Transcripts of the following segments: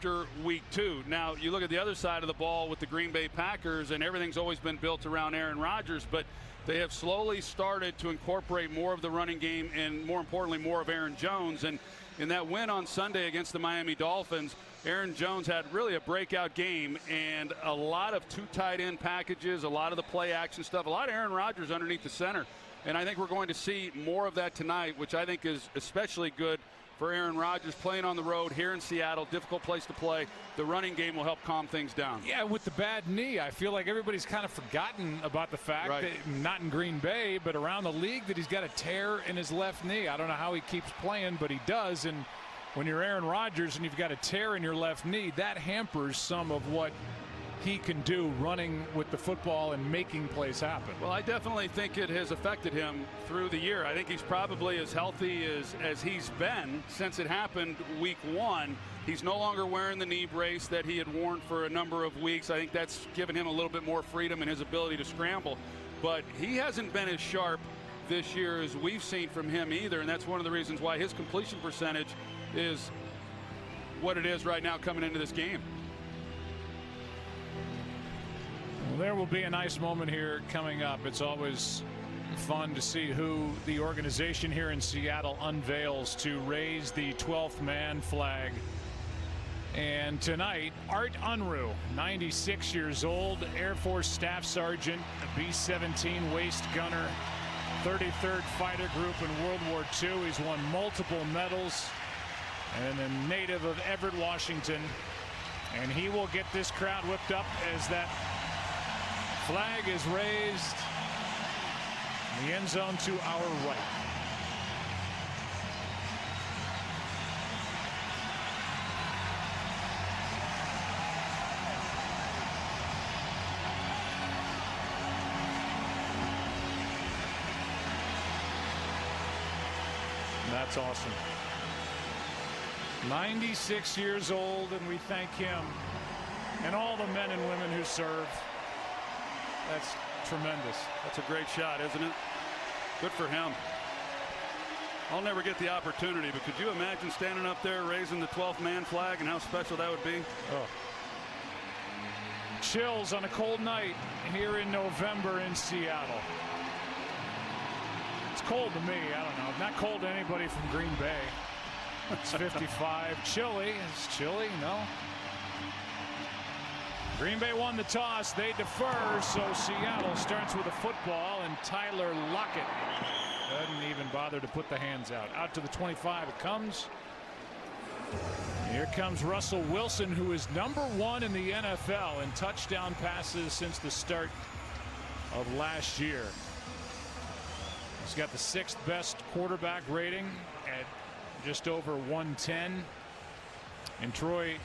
after week 2. Now, you look at the other side of the ball with the Green Bay Packers, and everything's always been built around Aaron Rodgers, but they have slowly started to incorporate more of the running game and, more importantly, more of Aaron Jones. And in that win on Sunday against the Miami Dolphins, Aaron Jones had really a breakout game and a lot of 2 tight end packages, a lot of the play action stuff, a lot of Aaron Rodgers underneath the center. And I think we're going to see more of that tonight, which I think is especially good for Aaron Rodgers playing on the road here in Seattle. Difficult place to play. The running game will help calm things down. Yeah, with the bad knee, I feel like everybody's kind of forgotten about the fact that, not in Green Bay, but around the league, that he's got a tear in his left knee. I don't know how he keeps playing, but he does. And when you're Aaron Rodgers and you've got a tear in your left knee, that hampers some of what he can do running with the football and making plays happen. Well, I definitely think it has affected him through the year. I think he's probably as healthy as he's been since it happened week 1. He's no longer wearing the knee brace that he had worn for a number of weeks. I think that's given him a little bit more freedom in his ability to scramble. But he hasn't been as sharp this year as we've seen from him either, and that's one of the reasons why his completion percentage is what it is right now coming into this game. Well, there will be a nice moment here coming up. It's always fun to see who the organization here in Seattle unveils to raise the 12th man flag. And tonight, Art Unruh, 96 years old, Air Force Staff Sergeant, a B-17 waist gunner, 33rd Fighter Group in World War II. He's won multiple medals, and a native of Everett, Washington. And he will get this crowd whipped up as that flag is raised in the end zone to our right. That's awesome. 96 years old, and we thank him and all the men and women who serve. That's tremendous. That's a great shot, isn't it? Good for him. I'll never get the opportunity, but could you imagine standing up there raising the 12th man flag and how special that would be? Oh. Chills on a cold night here in November in Seattle. It's cold to me. I don't know. Not cold to anybody from Green Bay. It's 55. Chilly. It's chilly, no? Green Bay won the toss. They defer, so Seattle starts with a football, and Tyler Lockett doesn't even bother to put the hands out. Out to the 25 it comes. Here comes Russell Wilson, who is #1 in the NFL in touchdown passes since the start of last year. He's got the 6th best quarterback rating at just over 110. And Troy,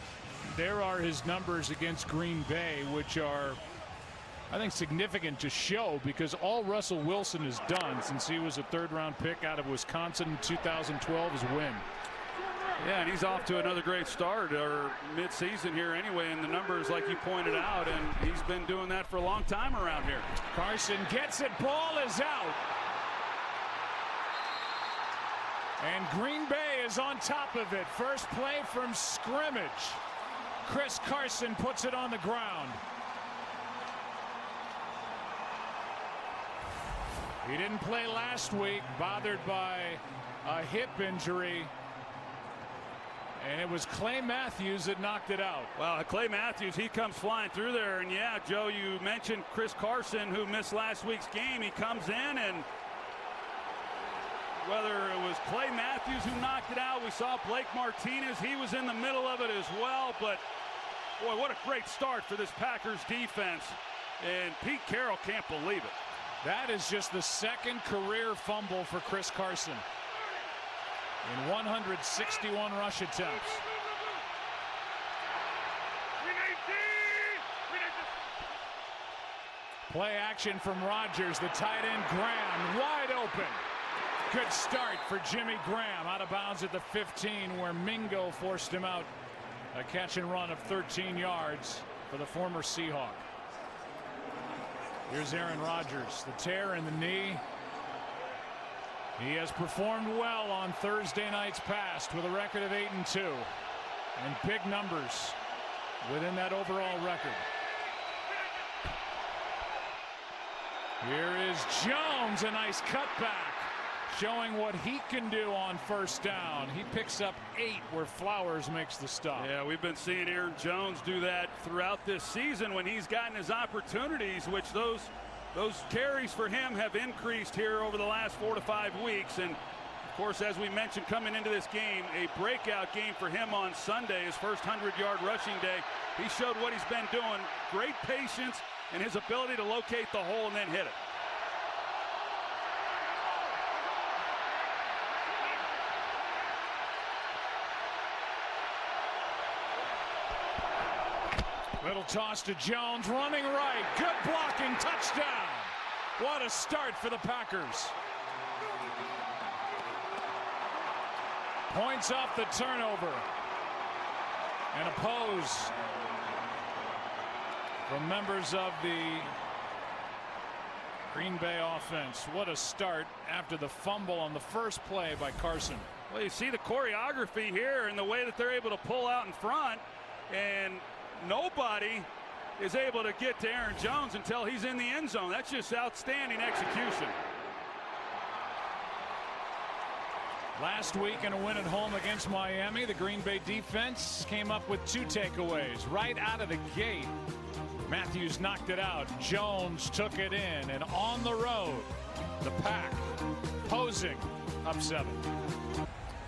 there are his numbers against Green Bay, which are, I think, significant to show, because all Russell Wilson has done since he was a 3rd-round pick out of Wisconsin in 2012 is win. Yeah, and he's off to another great start, or mid-season here anyway, and the numbers, like you pointed out, and he's been doing that for a long time around here. Carson gets it. Ball is out. And Green Bay is on top of it. First play from scrimmage. Chris Carson puts it on the ground. He didn't play last week, bothered by a hip injury. And it was Clay Matthews that knocked it out. Well, Clay Matthews, he comes flying through there. And yeah, Joe, you mentioned Chris Carson, who missed last week's game. He comes in, and whether it was Clay Matthews who knocked it out, we saw Blake Martinez. He was in the middle of it as well. But, boy, what a great start for this Packers defense. And Pete Carroll can't believe it. That is just the 2nd career fumble for Chris Carson in 161 rush attempts. Play action from Rodgers. The tight end Graham wide open. Good start for Jimmy Graham, out of bounds at the 15, where Mingo forced him out. A catch and run of 13 yards for the former Seahawk. Here's Aaron Rodgers. The tear in the knee. He has performed well on Thursday night's past with a record of 8-2. and big numbers within that overall record. Here is Jones, a nice cutback, showing what he can do on first down. He picks up 8 where Flowers makes the stop. Yeah, we've been seeing Aaron Jones do that throughout this season when he's gotten his opportunities, which those carries for him have increased here over the last 4 to 5 weeks. And of course, as we mentioned coming into this game, a breakout game for him on Sunday, his first 100-yard rushing day. He showed what he's been doing, great patience and his ability to locate the hole and then hit it. Little toss to Jones, running right, good blocking, touchdown. What a start for the Packers. Points off the turnover. And a pose from members of the Green Bay offense. What a start after the fumble on the first play by Carson. Well, you see the choreography here and the way that they're able to pull out in front, and nobody is able to get to Aaron Jones until he's in the end zone. That's just outstanding execution. Last week in a win at home against Miami, the Green Bay defense came up with 2 takeaways right out of the gate. Matthews knocked it out. Jones took it in, and on the road, the Pack posing up 7.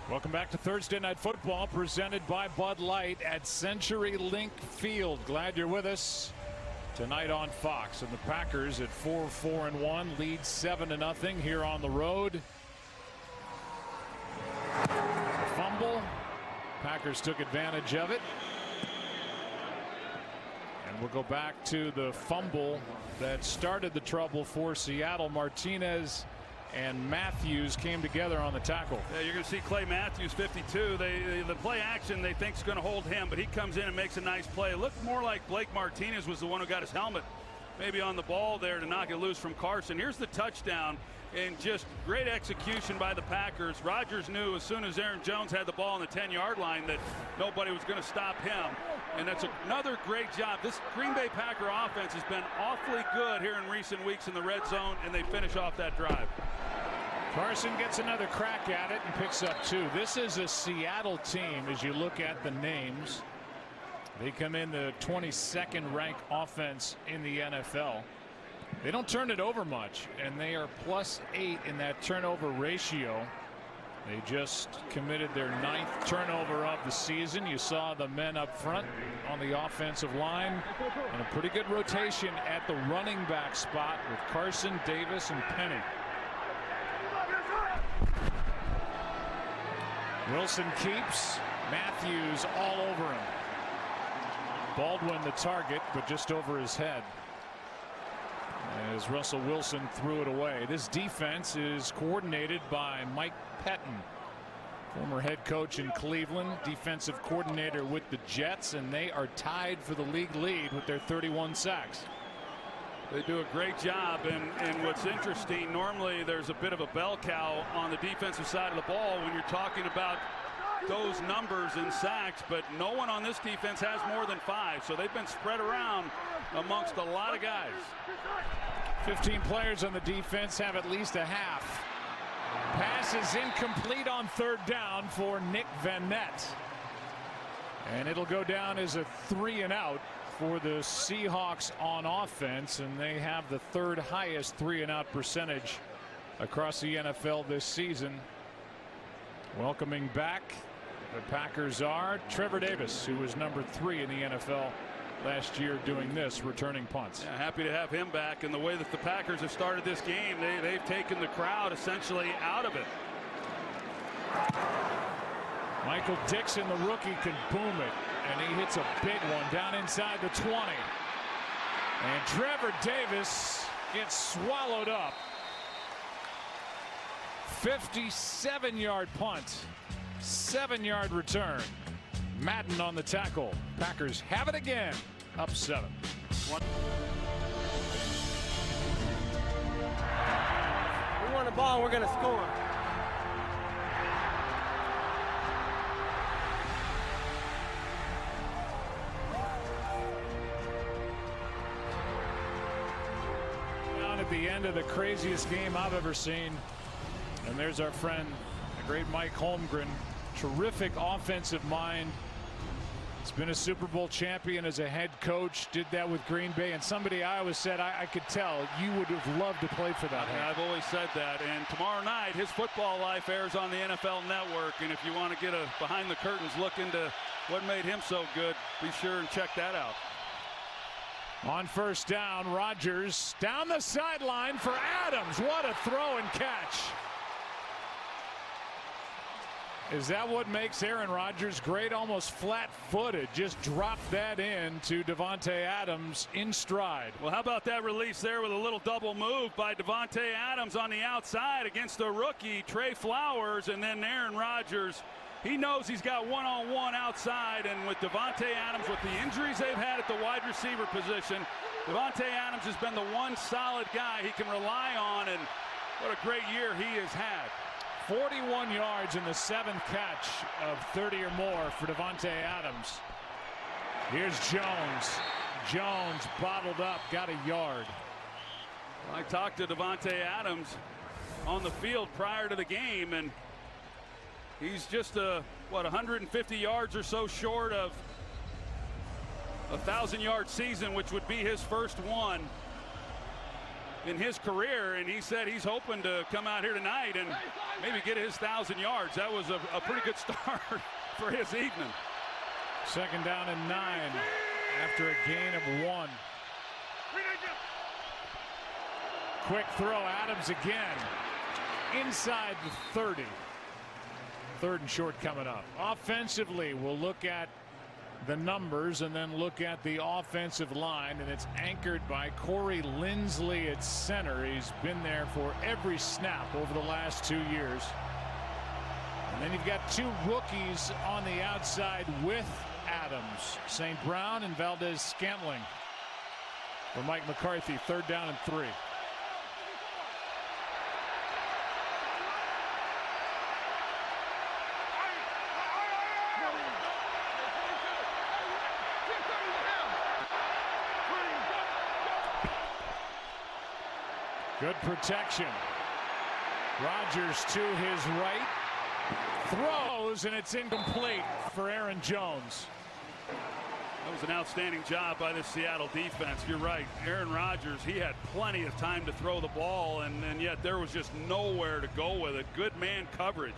Welcome back to Thursday Night Football, presented by Bud Light at CenturyLink Field. Glad you're with us tonight on Fox. And the Packers at 4-4-1 lead 7-0 here on the road. Fumble. Packers took advantage of it. And we'll go back to the fumble that started the trouble for Seattle. Martinez and Matthews came together on the tackle. Yeah, you're going to see Clay Matthews, 52. The play action they think is going to hold him, but he comes in and makes a nice play. It looked more like Blake Martinez was the one who got his helmet maybe on the ball there to knock it loose from Carson. Here's the touchdown, and just great execution by the Packers. Rodgers knew as soon as Aaron Jones had the ball on the 10-yard line that nobody was going to stop him, and that's another great job. This Green Bay Packer offense has been awfully good here in recent weeks in the red zone, and they finish off that drive. Carson gets another crack at it and picks up 2. This is a Seattle team as you look at the names. They come in the 22nd ranked offense in the NFL. They don't turn it over much, and they are +8 in that turnover ratio. They just committed their 9th turnover of the season. You saw the men up front on the offensive line, and a pretty good rotation at the running back spot with Carson, Davis, and Penny. Wilson keeps. Matthews all over him. Baldwin the target, but just over his head as Russell Wilson threw it away. This defense is coordinated by Mike Pettin, former head coach in Cleveland, defensive coordinator with the Jets, and they are tied for the league lead with their 31 sacks. They do a great job, and what's interesting, normally there's a bit of a bell cow on the defensive side of the ball when you're talking about those numbers in sacks, but no one on this defense has more than 5, so they've been spread around amongst a lot of guys. 15 players on the defense have at least a half. Pass is incomplete on 3rd down for Nick Van Nett, and it'll go down as a 3-and-out for the Seahawks on offense, and they have the 3rd highest 3-and-out percentage across the NFL this season. Welcoming back the Packers are Trevor Davis, who was number 3 in the NFL last year doing this, returning punts. Yeah, happy to have him back, and the way that the Packers have started this game, they've taken the crowd essentially out of it. Michael Dixon, the rookie, can boom it, and he hits a big one down inside the 20. And Trevor Davis gets swallowed up. 57-yard punt, 7-yard return. Madden on the tackle. Packers have it again, up 7. We want the ball and we're going to score. at the end of the craziest game I've ever seen. And there's our friend, the great Mike Holmgren. Terrific offensive mind. He's been a Super Bowl champion as a head coach. Did that with Green Bay. And somebody I always said I could tell you would have loved to play for that. I've always said that. And tomorrow night, his football life airs on the NFL Network. And if you want to get a behind the curtains look into what made him so good, be sure and check that out. On first down, Rodgers down the sideline for Adams. What a throw and catch. Is that what makes Aaron Rodgers great? Almost flat-footed. Just dropped that in to Davante Adams in stride. Well, how about that release there with a little double move by Davante Adams on the outside against a rookie, Trey Flowers, and then Aaron Rodgers. He knows he's got one-on-one outside, and with Davante Adams, with the injuries they've had at the wide receiver position, Davante Adams has been the one solid guy he can rely on, and what a great year he has had. 41 yards in the 7th catch of 30 or more for Davante Adams. Here's Jones. Jones bottled up, got a yard. I talked to Davante Adams on the field prior to the game, and he's just 150 yards or so short of a 1,000-yard season, which would be his first one in his career, and he said he's hoping to come out here tonight and maybe get his 1,000 yards. That was a pretty good start for his evening. 2nd down and 9 after a gain of 1. Quick throw, Adams again inside the 30. 3rd and short coming up. Offensively, we'll look at the numbers and then look at the offensive line, and it's anchored by Corey Linsley at center. He's been there for every snap over the last 2 years. And then you've got 2 rookies on the outside with Adams, St. Brown and Valdez Scantling. For Mike McCarthy, 3rd down and 3. Good protection. Rodgers to his right. Throws, and it's incomplete for Aaron Jones. That was an outstanding job by the Seattle defense. You're right. Aaron Rodgers, he had plenty of time to throw the ball, and yet there was just nowhere to go with it. Good man coverage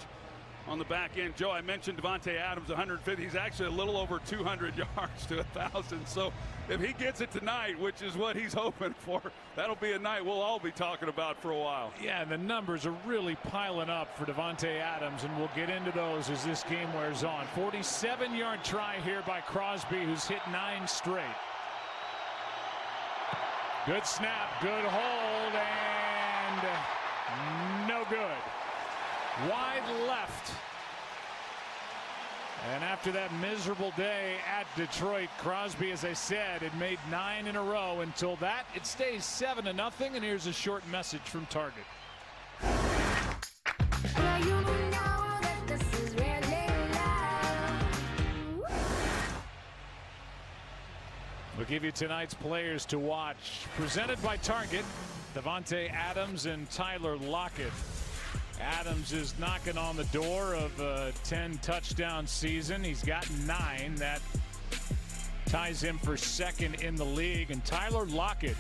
on the back end. Joe, I mentioned Davante Adams, 150. He's actually a little over 200 yards to 1,000. So if he gets it tonight, which is what he's hoping for, that'll be a night we'll all be talking about for a while. Yeah, and the numbers are really piling up for Davante Adams, and we'll get into those as this game wears on. 47-yard try here by Crosby, who's hit 9 straight. Good snap, good hold, and no good. Wide left. And after that miserable day at Detroit, Crosby, as I said, had made 9 in a row. Until that, it stays 7-0. And here's a short message from Target. We'll give you tonight's players to watch. Presented by Target, Davante Adams and Tyler Lockett. Adams is knocking on the door of a 10-touchdown season. He's got 9. That ties him for 2nd in the league. And Tyler Lockett,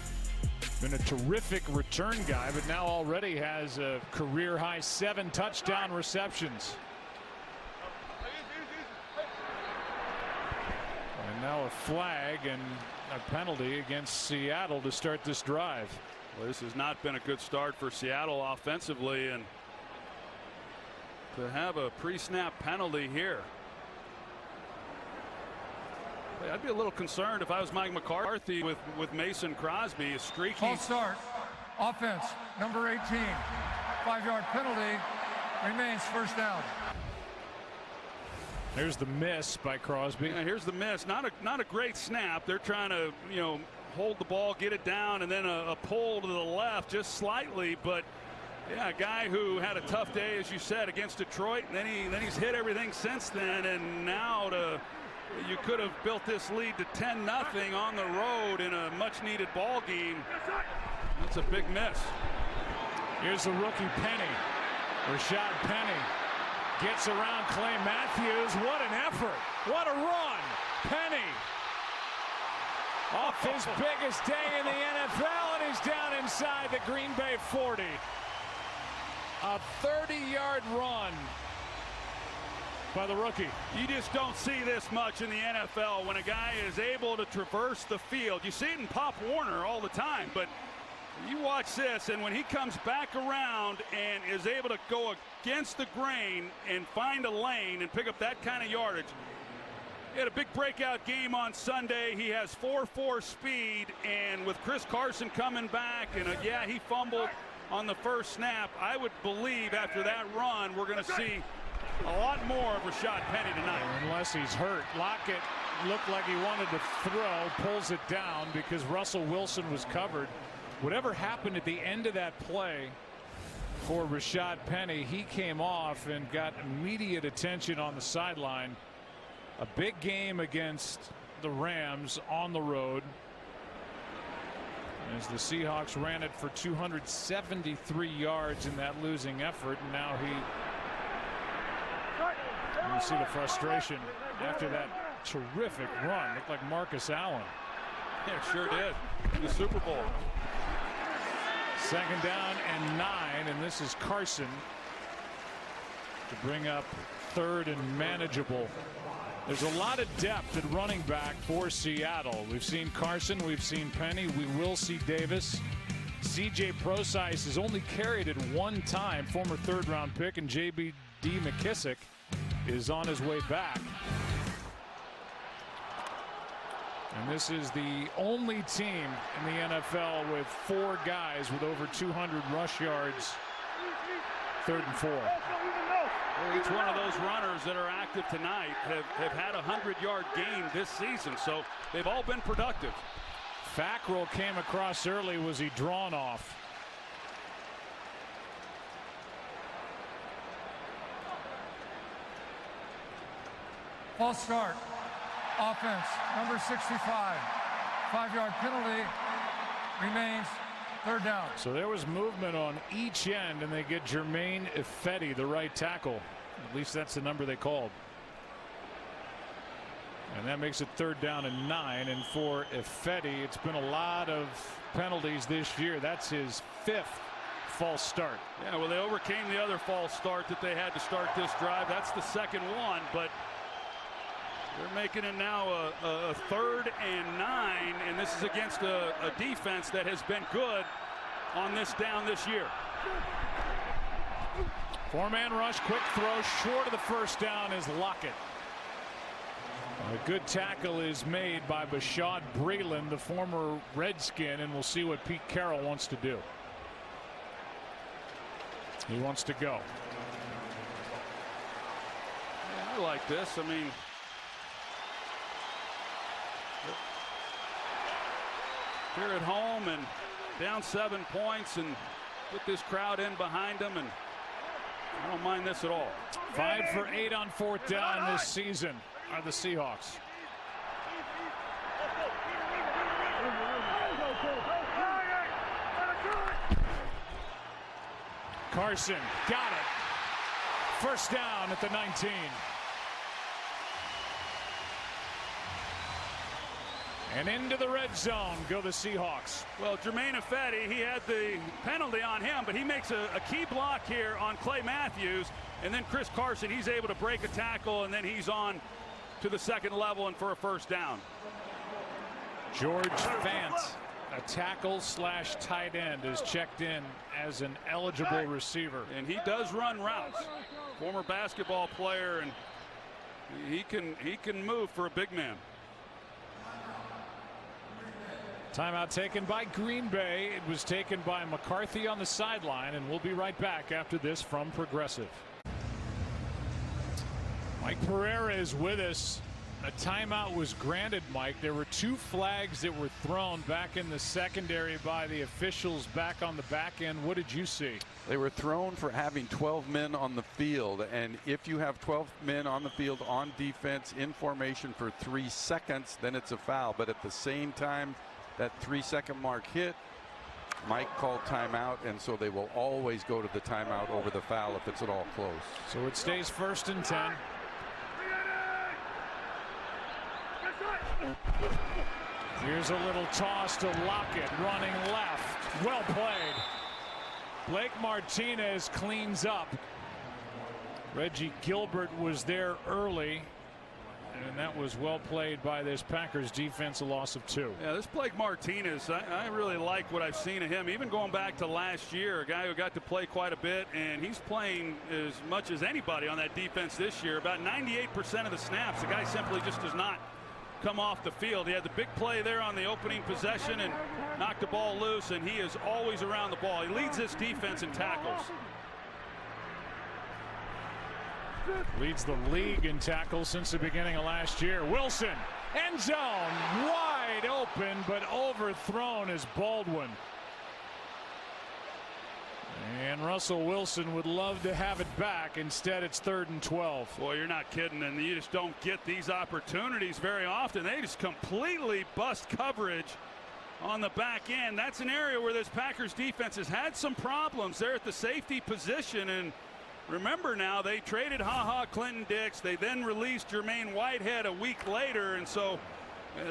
been a terrific return guy, but now already has a career-high 7 touchdown receptions. And now a flag and a penalty against Seattle to start this drive. Well, this has not been a good start for Seattle offensively, and to have a pre-snap penalty here, I'd be a little concerned if I was Mike McCarthy with Mason Crosby, a streaky. False start. Offense, number 18. 5-yard penalty. Remains 1st down. There's the miss by Crosby. Yeah, here's the miss. Not a great snap. They're trying to, hold the ball, get it down, and then a pull to the left just slightly, but yeah, a guy who had a tough day, as you said, against Detroit, and then he's hit everything since then, and now you could have built this lead to 10-0 on the road in a much-needed ball game. That's a big miss. Here's the rookie Penny. Rashad Penny gets around Clay Matthews. What an effort. What a run. Penny off his biggest day in the NFL, and he's down inside the Green Bay 40. A 30-yard run by the rookie. You just don't see this much in the NFL when a guy is able to traverse the field. You see it in Pop Warner all the time, but you watch this, and when he comes back around and is able to go against the grain and find a lane and pick up that kind of yardage. He had a big breakout game on Sunday. He has 4.4 speed, and with Chris Carson coming back, and yeah, he fumbled on the first snap. I would believe after that run, we're going to see a lot more of Rashad Penny tonight. Unless he's hurt. Lockett looked like he wanted to throw, pulls it down because Russell Wilson was covered. Whatever happened at the end of that play for Rashad Penny, he came off and got immediate attention on the sideline. A big game against the Rams on the road, as the Seahawks ran it for 273 yards in that losing effort, and now you see the frustration after that terrific run. Looked like Marcus Allen. Yeah, sure did. In the Super Bowl. 2nd down and 9, and this is Carson to bring up 3rd and manageable. There's a lot of depth at running back for Seattle. We've seen Carson, we've seen Penny, we will see Davis. C.J. Prosise has only carried it one time, former 3rd-round pick, and J.B.D. McKissick is on his way back. And this is the only team in the NFL with 4 guys with over 200 rush yards, 3rd and 4. Well, each one of those runners that are active tonight have had a 100-yard game this season, so they've all been productive. Fackrell came across early. Was he drawn off? False start. Offense, number 65. 5-yard penalty. Remains 3rd down. So there was movement on each end, and they get Germain Ifedi, the right tackle. At least that's the number they called. And that makes it 3rd down and 9. And for Ifedi, it's been a lot of penalties this year. That's his 5th false start. Yeah, well, they overcame the other false start that they had to start this drive. That's the 2nd one, but they're making it now a 3rd and 9, and this is against a defense that has been good on this down this year. 4-man rush, quick throw, short of the 1st down is Lockett. A good tackle is made by Bashaud Breeland, the former Redskin, and we'll see what Pete Carroll wants to do. He wants to go. Yeah, I like this. I mean, here at home and down 7 points and put this crowd in behind them, and I don't mind this at all. 5 for 8 on 4th down this season are the Seahawks. Carson got it. 1st down at the 19. And into the red zone go the Seahawks. Well, Germain Ifedi, he had the penalty on him, but he makes a key block here on Clay Matthews. And then Chris Carson, he's able to break a tackle, and then he's on to the 2nd level and for a 1st down. George Fant, a tackle / tight end, is checked in as an eligible receiver. And he does run routes. Former basketball player, and he can move for a big man. Timeout taken by Green Bay. It was taken by McCarthy on the sideline, and we'll be right back after this from Progressive. Mike Pereira is with us. A timeout was granted, Mike. There were 2 flags that were thrown back in the secondary by the officials back on the back end. What did you see? They were thrown for having 12 men on the field, and if you have 12 men on the field on defense in formation for 3 seconds, then it's a foul. But at the same time that 3-second mark hit, Mike called timeout, and so they will always go to the timeout over the foul if it's at all close. So it stays 1st and 10. Here's a little toss to Lockett, running left. Well played. Blake Martinez cleans up. Reggie Gilbert was there early, and that was well played by this Packers defense, a loss of 2. Yeah, this Blake Martinez, I really like what I've seen of him, even going back to last year, a guy who got to play quite a bit, and he's playing as much as anybody on that defense this year. About 98% of the snaps, the guy simply just does not come off the field. He had the big play there on the opening possession and knocked the ball loose, and he is always around the ball. He leads this defense in tackles. Leads the league in tackles since the beginning of last year. Wilson, end zone, wide open, but overthrown is Baldwin. And Russell Wilson would love to have it back. Instead, it's 3rd and 12. Boy, you're not kidding, and you just don't get these opportunities very often. They just completely bust coverage on the back end. That's an area where this Packers defense has had some problems. They're at the safety position, and remember now, they traded HaHa Clinton-Dix. They then released Jermaine Whitehead a week later, and so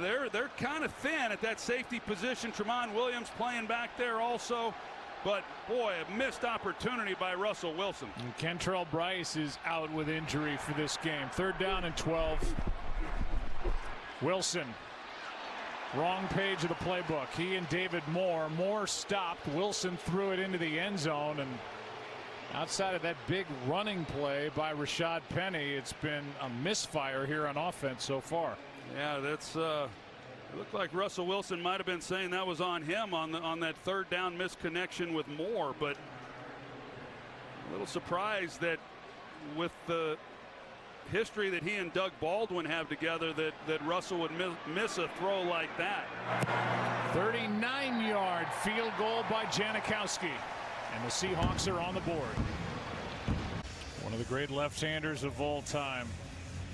they're kind of thin at that safety position. Tramon Williams playing back there also. But boy, a missed opportunity by Russell Wilson. And Kentrell Bryce is out with injury for this game. 3rd down and 12. Wilson, wrong page of the playbook. He and David Moore stopped. Wilson threw it into the end zone, and outside of that big running play by Rashad Penny, it's been a misfire here on offense so far. Yeah, that's it looked like Russell Wilson might have been saying that was on him on that 3rd down misconnection with Moore, but a little surprised that with the history that he and Doug Baldwin have together that Russell would miss a throw like that. 39-yard field goal by Janikowski, and the Seahawks are on the board. One of the great left-handers of all time,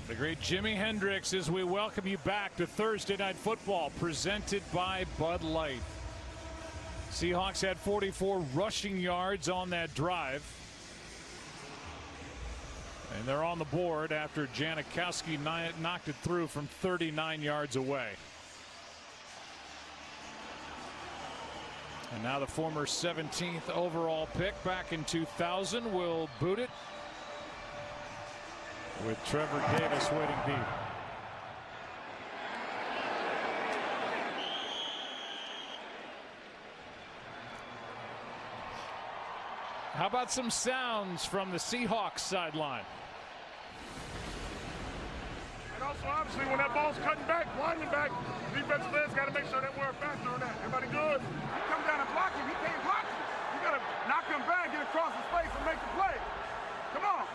the great Jimi Hendrix, as we welcome you back to Thursday Night Football, presented by Bud Light. Seahawks had 44 rushing yards on that drive, and they're on the board after Janikowski knocked it through from 39 yards away. And now the former 17th overall pick back in 2000 will boot it, with Trevor Davis waiting deep. How about some sounds from the Seahawks sideline? And also, obviously, when that ball's cutting back, winding back, defensive players got to make sure that we're a factor on that. Everybody good? You come down and block him. He can't block him. You got to knock him back, get across his face, and make the play. Come on.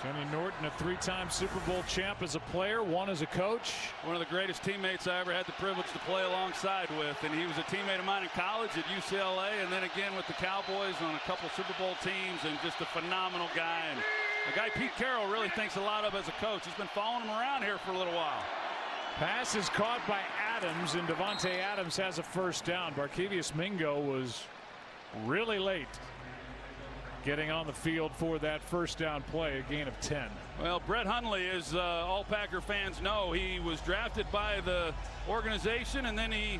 Kenny Norton, a 3-time Super Bowl champ as a player, 1 as a coach. One of the greatest teammates I ever had the privilege to play alongside with, and he was a teammate of mine in college at UCLA, and then again with the Cowboys on a couple Super Bowl teams, and just a phenomenal guy. And a guy Pete Carroll really thinks a lot of as a coach. He's been following him around here for a little while. Pass is caught by Adams, and Devontae Adams has a 1st down. Barkevius Mingo was really late getting on the field for that 1st down play, a gain of 10. Well, Brett Hundley, as all Packer fans know, he was drafted by the organization, and then he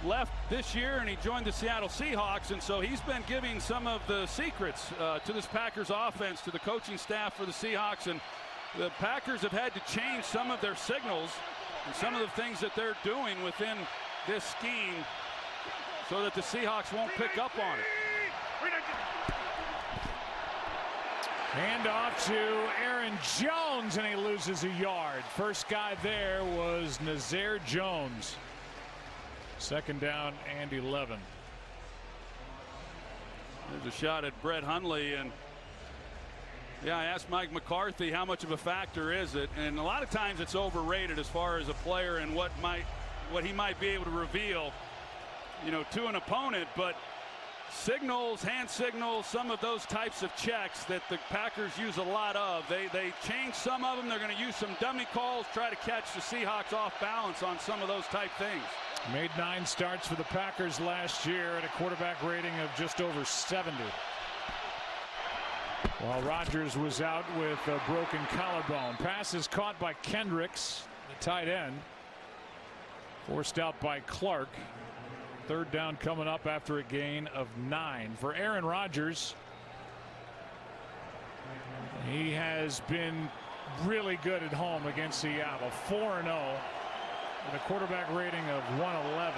left this year and he joined the Seattle Seahawks, and so he's been giving some of the secrets to this Packers offense, to the coaching staff for the Seahawks, and the Packers have had to change some of their signals and some of the things that they're doing within this scheme so that the Seahawks won't pick up on it. Handoff to Aaron Jones, and he loses a yard. First guy there was Nazir Jones. 2nd down and 11. There's a shot at Brett Hundley, and yeah, I asked Mike McCarthy how much of a factor is it, and a lot of times it's overrated as far as a player and what he might be able to reveal, you know, to an opponent. But signals, hand signals, some of those types of checks that the Packers use a lot of. They change some of them. They're going to use some dummy calls, try to catch the Seahawks off balance on some of those type things. Made 9 starts for the Packers last year at a quarterback rating of just over 70. While Rodgers was out with a broken collarbone. Pass is caught by Kendricks, the tight end. Forced out by Clark. 3rd down coming up after a gain of 9 for Aaron Rodgers. He has been really good at home against Seattle. 4-0 with a quarterback rating of 111.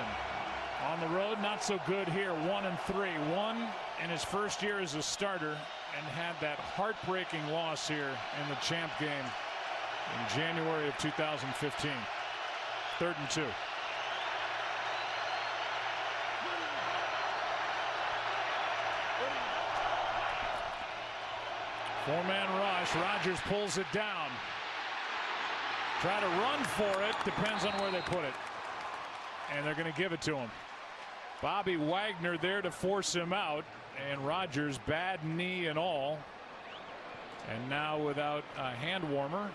On the road, not so good here. 1-3. Won in his first year as a starter and had that heartbreaking loss here in the champ game in January of 2015. 3rd and 2. Four-man rush. Rodgers pulls it down. Try to run for it. Depends on where they put it. And they're going to give it to him. Bobby Wagner there to force him out. And Rodgers, bad knee and all. And now without a hand warmer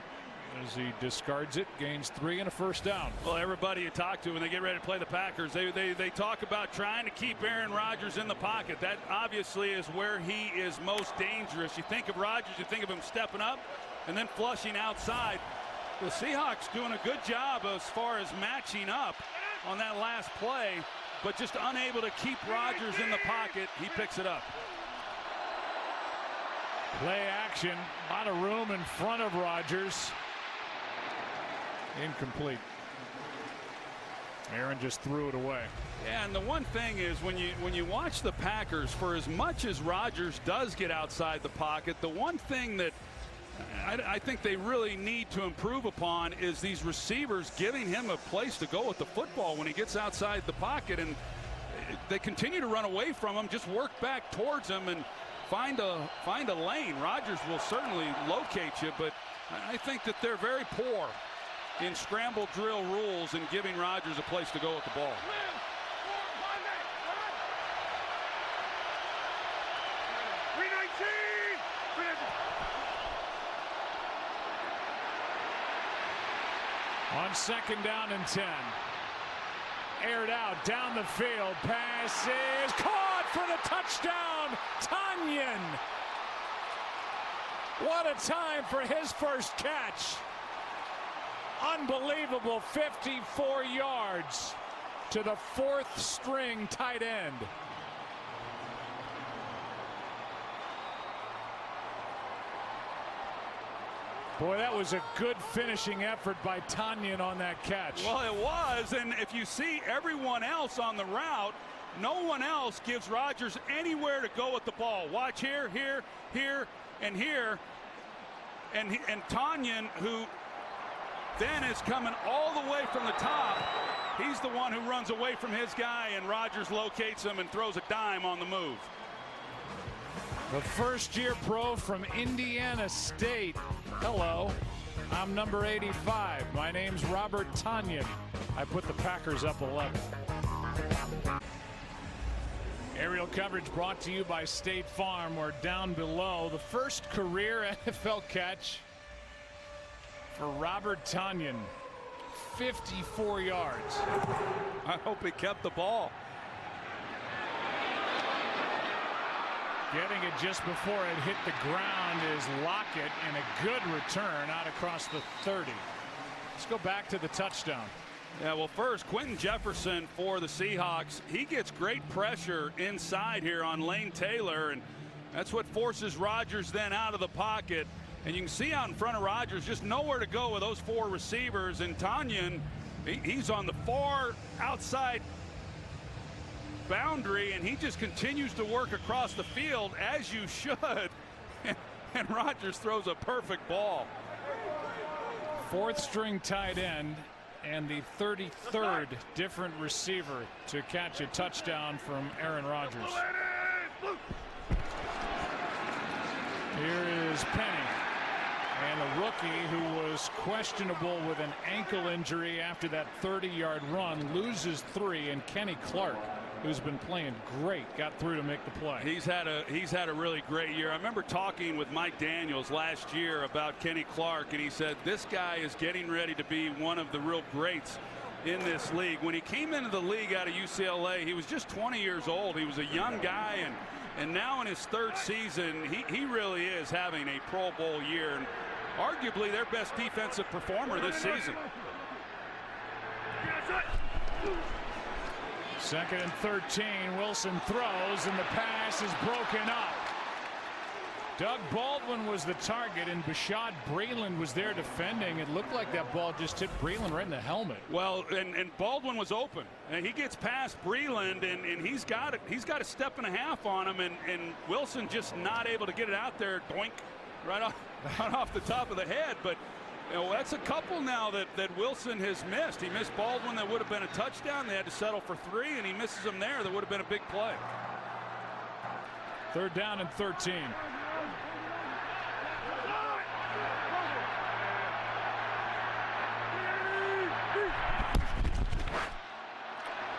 as he discards it, gains 3 and a first down. Well, everybody you talk to when they get ready to play the Packers, they talk about trying to keep Aaron Rodgers in the pocket. That obviously is where he is most dangerous. You think of Rodgers, you think of him stepping up and then flushing outside. The Seahawks doing a good job as far as matching up on that last play, but just unable to keep Rodgers in the pocket. He picks it up. Play action. A lot of room in front of Rodgers. Incomplete. Aaron just threw it away. Yeah, and the one thing is when you watch the Packers, for as much as Rodgers does get outside the pocket, the one thing that I think they really need to improve upon is these receivers giving him a place to go with the football when he gets outside the pocket, and they continue to run away from him. Just work back towards him and find a lane. Rodgers will certainly locate you, but I think that they're very poor in scramble drill rules and giving Rodgers a place to go with the ball. On 2nd down and 10. Aired out down the field. Pass is caught for the touchdown. Tonyan. What a time for his first catch. Unbelievable. 54 yards to the 4th string tight end. Boy, that was a good finishing effort by Tonyan on that catch. Well, it was, and if you see everyone else on the route, no one else gives Rodgers anywhere to go with the ball. Watch here, here, here, and here. And Tonyan, who then is coming all the way from the top, he's the one who runs away from his guy, and Rodgers locates him and throws a dime on the move. The first-year pro from Indiana State. Hello, I'm number 85. My name's Robert Tonyan. I put the Packers up 11. Aerial coverage brought to you by State Farm. We're down below. The first career NFL catch for Robert Tonyan. 54 yards. I hope he kept the ball. Getting it just before it hit the ground is Lockett, and a good return out across the 30. Let's go back to the touchdown. Yeah, well, first, Quentin Jefferson for the Seahawks. He gets great pressure inside here on Lane Taylor, and that's what forces Rodgers then out of the pocket. And you can see out in front of Rodgers, just nowhere to go with those 4 receivers. And Tonyan, he's on the far outside boundary, and he just continues to work across the field, as you should. And Rodgers throws a perfect ball. 4th string tight end and the 33rd different receiver to catch a touchdown from Aaron Rodgers. Here is Penny, and a rookie who was questionable with an ankle injury after that 30-yard run loses 3, and Kenny Clark, who's been playing great, got through to make the play. He's had a really great year. I remember talking with Mike Daniels last year about Kenny Clark, and he said this guy is getting ready to be one of the real greats in this league. When he came into the league out of UCLA, he was just 20 years old. He was a young guy, and now in his third season, he really is having a Pro Bowl year, and arguably their best defensive performer this season. 2nd and 13. Wilson throws, and the pass is broken up. Doug Baldwin was the target, and Bashaud Breeland was there defending. It looked like that ball just hit Breeland right in the helmet. Well, and Baldwin was open, and he gets past Breeland, and he's got a step and a half on him, and Wilson just not able to get it out there. Doink, right off the top of the head. But you know, that's a couple now that Wilson has missed. He missed Baldwin, that would have been a touchdown. They had to settle for 3, and he misses him there. That would have been a big play. 3rd down and 13.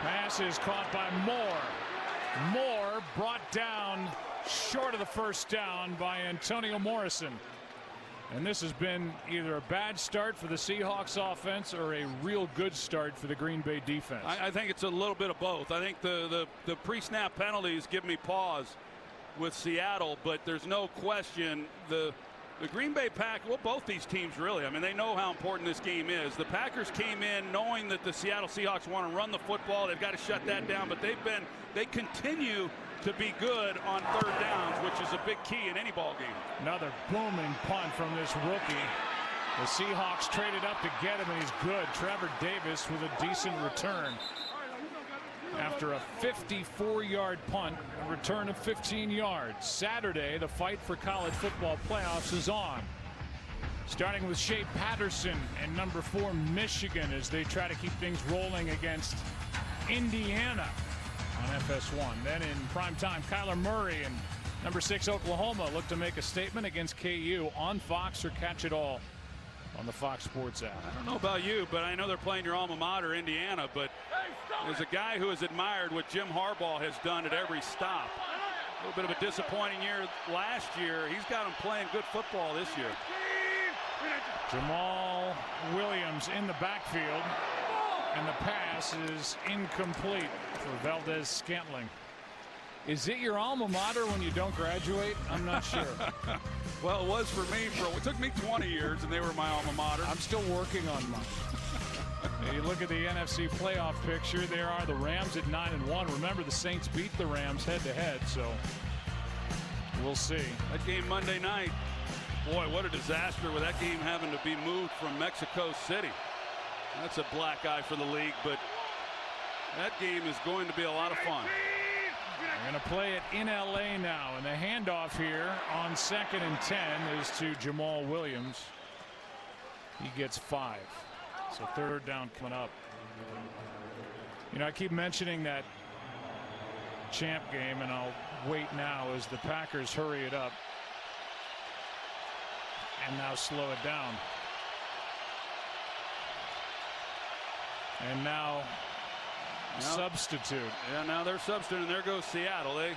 Pass is caught by Moore. Moore brought down short of the 1st down by Antonio Morrison. And this has been either a bad start for the Seahawks offense or a real good start for the Green Bay defense. I think it's a little bit of both. I think the pre-snap penalties give me pause with Seattle, but there's no question the Green Bay Packers, well, both these teams really, I mean, they know how important this game is. The Packers came in knowing that the Seattle Seahawks want to run the football. They've got to shut that down, but they continue to be good on 3rd downs, which is a big key in any ball game. Another booming punt from this rookie. The Seahawks traded up to get him, and he's good. Trevor Davis with a decent return. After a 54-yard punt, a return of 15 yards. Saturday, the fight for college football playoffs is on. Starting with Shea Patterson and number 4 Michigan as they try to keep things rolling against Indiana on FS1. Then in primetime, Kyler Murray and number 6 Oklahoma look to make a statement against KU on Fox or catch it all on the Fox Sports app. I don't know about you, but I know they're playing your alma mater, Indiana, but as a guy who has admired what Jim Harbaugh has done at every stop, a little bit of a disappointing year last year. He's got him playing good football this year. Jamal Williams in the backfield, and the pass is incomplete for Valdez-Scantling. Is it your alma mater when you don't graduate? I'm not sure. Well, it was for me. It took me 20 years, and they were my alma mater. I'm still working on mine. You look at the NFC playoff picture. There are the Rams at 9-1. Remember, the Saints beat the Rams head-to-head, so we'll see. That game Monday night, boy, what a disaster with that game having to be moved from Mexico City. That's a black eye for the league, but that game is going to be a lot of fun. We're going to play it in LA now, and the handoff here on 2nd and 10 is to Jamal Williams. He gets 5. So 3rd down coming up. You know, I keep mentioning that champ game, and I'll wait now as the Packers hurry it up and now slow it down. And now substitute. Yeah, now they're substituting. There goes Seattle. They're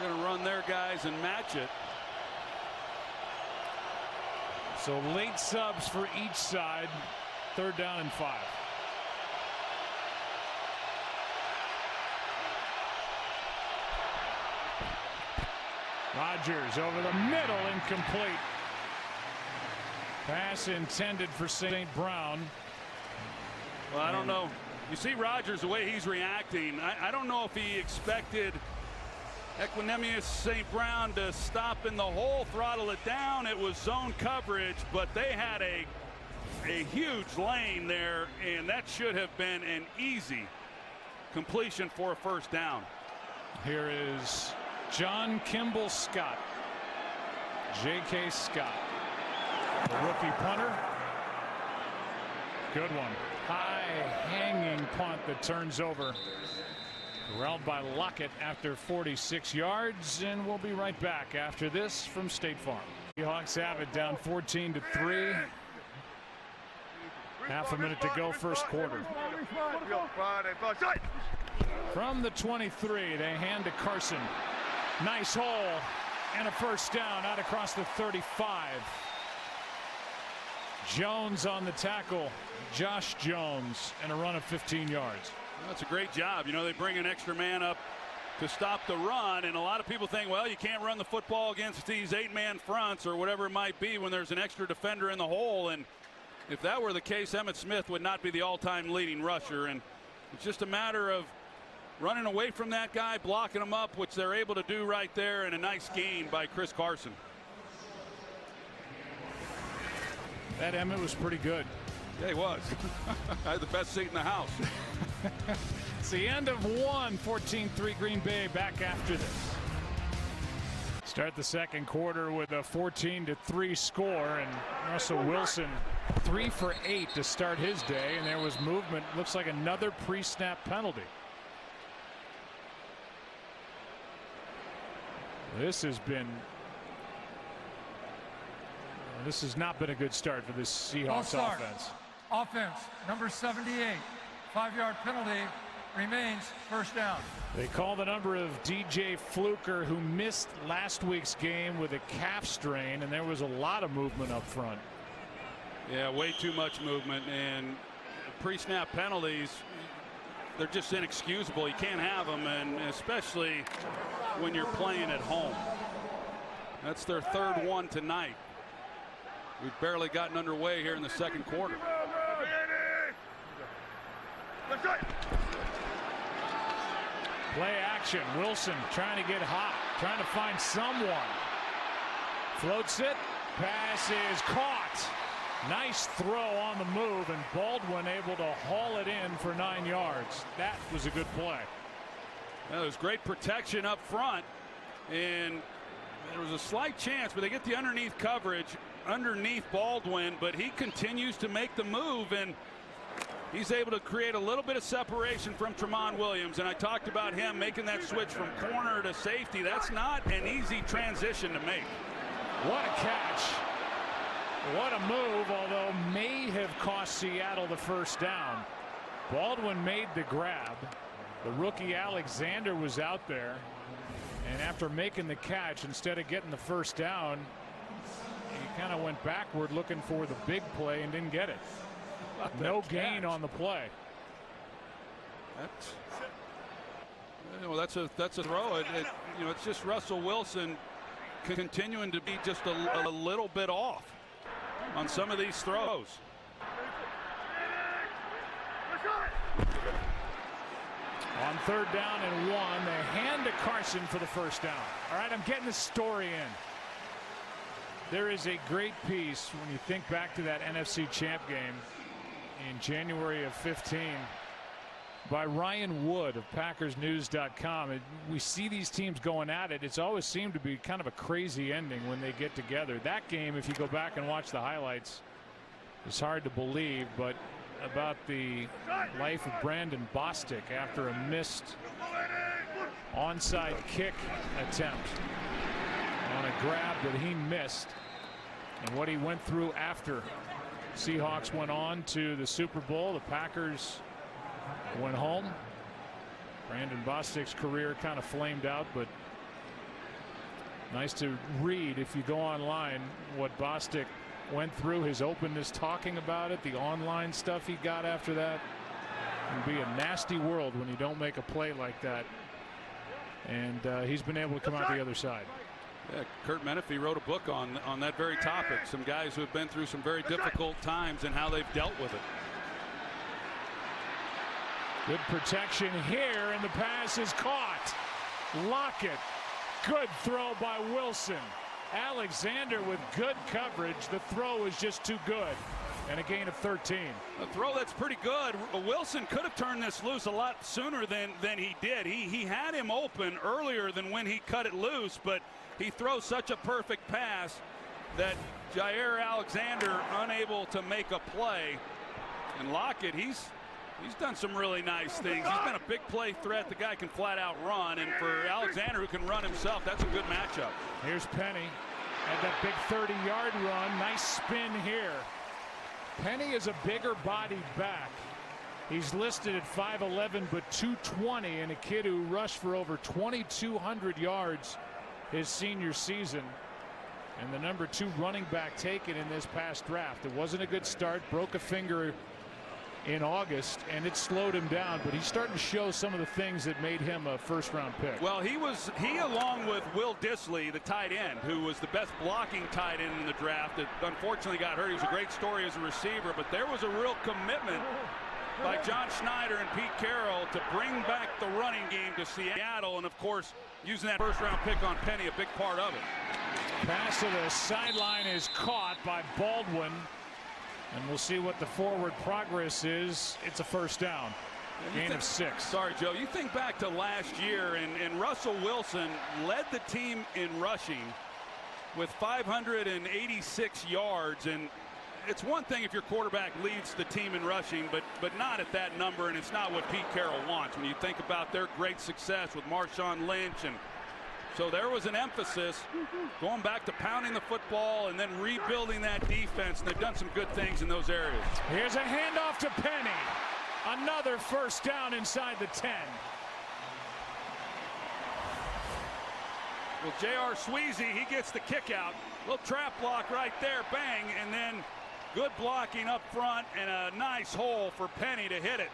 going to run their guys and match it. So late subs for each side. 3rd down and 5. Rodgers over the middle, incomplete. Pass intended for St. Brown. Well, I don't know. You see Rodgers, the way he's reacting. I don't know if he expected Equanimeous St. Brown to stop in the hole, throttle it down. It was zone coverage, but they had a huge lane there, and that should have been an easy completion for a 1st down. Here is John Kimball Scott. J.K. Scott, the rookie punter. Good one. High hanging punt that turns over. Corralled by Lockett after 46 yards, and we'll be right back after this from State Farm. Seahawks have it down 14-3. Half a minute to go, 1st quarter. From the 23, they hand to Carson. Nice hole and a 1st down out across the 35. Jones on the tackle. Josh Jones and a run of 15 yards. That's a great job. You know, they bring an extra man up to stop the run, and a lot of people think, well, you can't run the football against these 8-man fronts or whatever it might be when there's an extra defender in the hole. And if that were the case, Emmitt Smith would not be the all-time leading rusher. And it's just a matter of running away from that guy, blocking him up, which they're able to do right there, and a nice gain by Chris Carson. That Emmitt was pretty good. Yeah, he was. I had the best seat in the house. It's the end of one. 14-3 Green Bay. Back after this. Start the second quarter with a 14-3 score, and Russell Wilson 3 for 8 to start his day, and there was movement. Looks like another pre-snap penalty. This has not been a good start for this Seahawks offense. Offense, number 78, 5-yard penalty, remains first down. They call the number of DJ Fluker, who missed last week's game with a calf strain, and there was a lot of movement up front. Yeah, way too much movement, and pre-snap penalties, they're just inexcusable. You can't have them, and especially when you're playing at home. That's their third one tonight. We've barely gotten underway here in the second quarter. Play action. Wilson trying to get hot, trying to find someone. Floats it. Pass is caught. Nice throw on the move, and Baldwin able to haul it in for 9 yards. That was a good play. Well, there's great protection up front, and there was a slight chance, but they get the underneath coverage underneath Baldwin, but he continues to make the move, and he's able to create a little bit of separation from Tramon Williams. And I talked about him making that switch from corner to safety. That's not an easy transition to make. What a catch. What a move, although may have cost Seattle the first down. Baldwin made the grab. The rookie Alexander was out there, and after making the catch, instead of getting the first down, he kind of went backward looking for the big play and didn't get it. No gain on the play. That's a throw. It's just Russell Wilson continuing to be just a little bit off on some of these throws. On third down and 1, they hand to Carson for the first down. All right, I'm getting the story in. There is a great piece when you think back to that NFC Champ game in January of 15 by Ryan Wood of PackersNews.com. We see these teams going at it. It's always seemed to be kind of a crazy ending when they get together. That game, if you go back and watch the highlights, it's hard to believe, but about the life of Brandon Bostic after a missed onside kick attempt on a grab that he missed, and what he went through after. Seahawks went on to the Super Bowl. The Packers went home. Brandon Bostic's career kind of flamed out, but nice to read, if you go online, what Bostic went through, his openness talking about it, the online stuff he got after that. It can be a nasty world when you don't make a play like that, and he's been able to come out the other side. Yeah, Kurt Menefee wrote a book on that very topic. Some guys who have been through some very difficult times and how they've dealt with it. Good protection here, and the pass is caught. Lockett. Good throw by Wilson. Alexander with good coverage. The throw is just too good, and a gain of 13. A throw that's pretty good. Wilson could have turned this loose a lot sooner than he did. He had him open earlier than when he cut it loose, but he throws such a perfect pass that Jair Alexander unable to make a play. And Lockett, he's done some really nice things. He's been a big play threat. The guy can flat out run, and for Alexander, who can run himself, that's a good matchup. Here's Penny at that big 30-yard run. Nice spin here. Penny is a bigger bodied back. He's listed at 5'11", but 220, and a kid who rushed for over 2,200 yards his senior season, and the #2 running back taken in this past draft. It wasn't a good start. Broke a finger in August, and it slowed him down, but he's starting to show some of the things that made him a first-round pick. Well, he along with Will Dissly, the tight end, who was the best blocking tight end in the draft, that unfortunately got hurt. He was a great story as a receiver, but there was a real commitment by John Schneider and Pete Carroll to bring back the running game to Seattle, and of course, using that first-round pick on Penny, a big part of it. Pass to the sideline is caught by Baldwin, and we'll see what the forward progress is. It's a first down. Gain of 6. Sorry, Joe. You think back to last year, and Russell Wilson led the team in rushing with 586 yards. And it's one thing if your quarterback leads the team in rushing, but not at that number, and it's not what Pete Carroll wants. When you think about their great success with Marshawn Lynch, and so there was an emphasis going back to pounding the football and then rebuilding that defense, and they've done some good things in those areas. Here's a handoff to Penny. Another first down inside the 10. Well, J.R. Sweezy, he gets the kick out. Little trap block right there, bang, and then good blocking up front and a nice hole for Penny to hit it.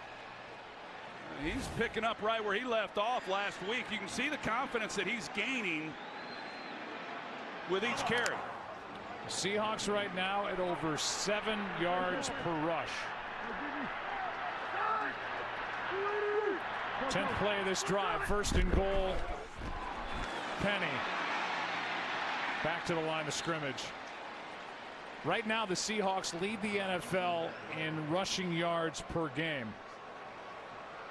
He's picking up right where he left off last week. You can see the confidence that he's gaining with each carry. Seahawks right now at over 7 yards per rush. 10th play of this drive, 1st and goal. Penny back to the line of scrimmage. Right now the Seahawks lead the NFL in rushing yards per game.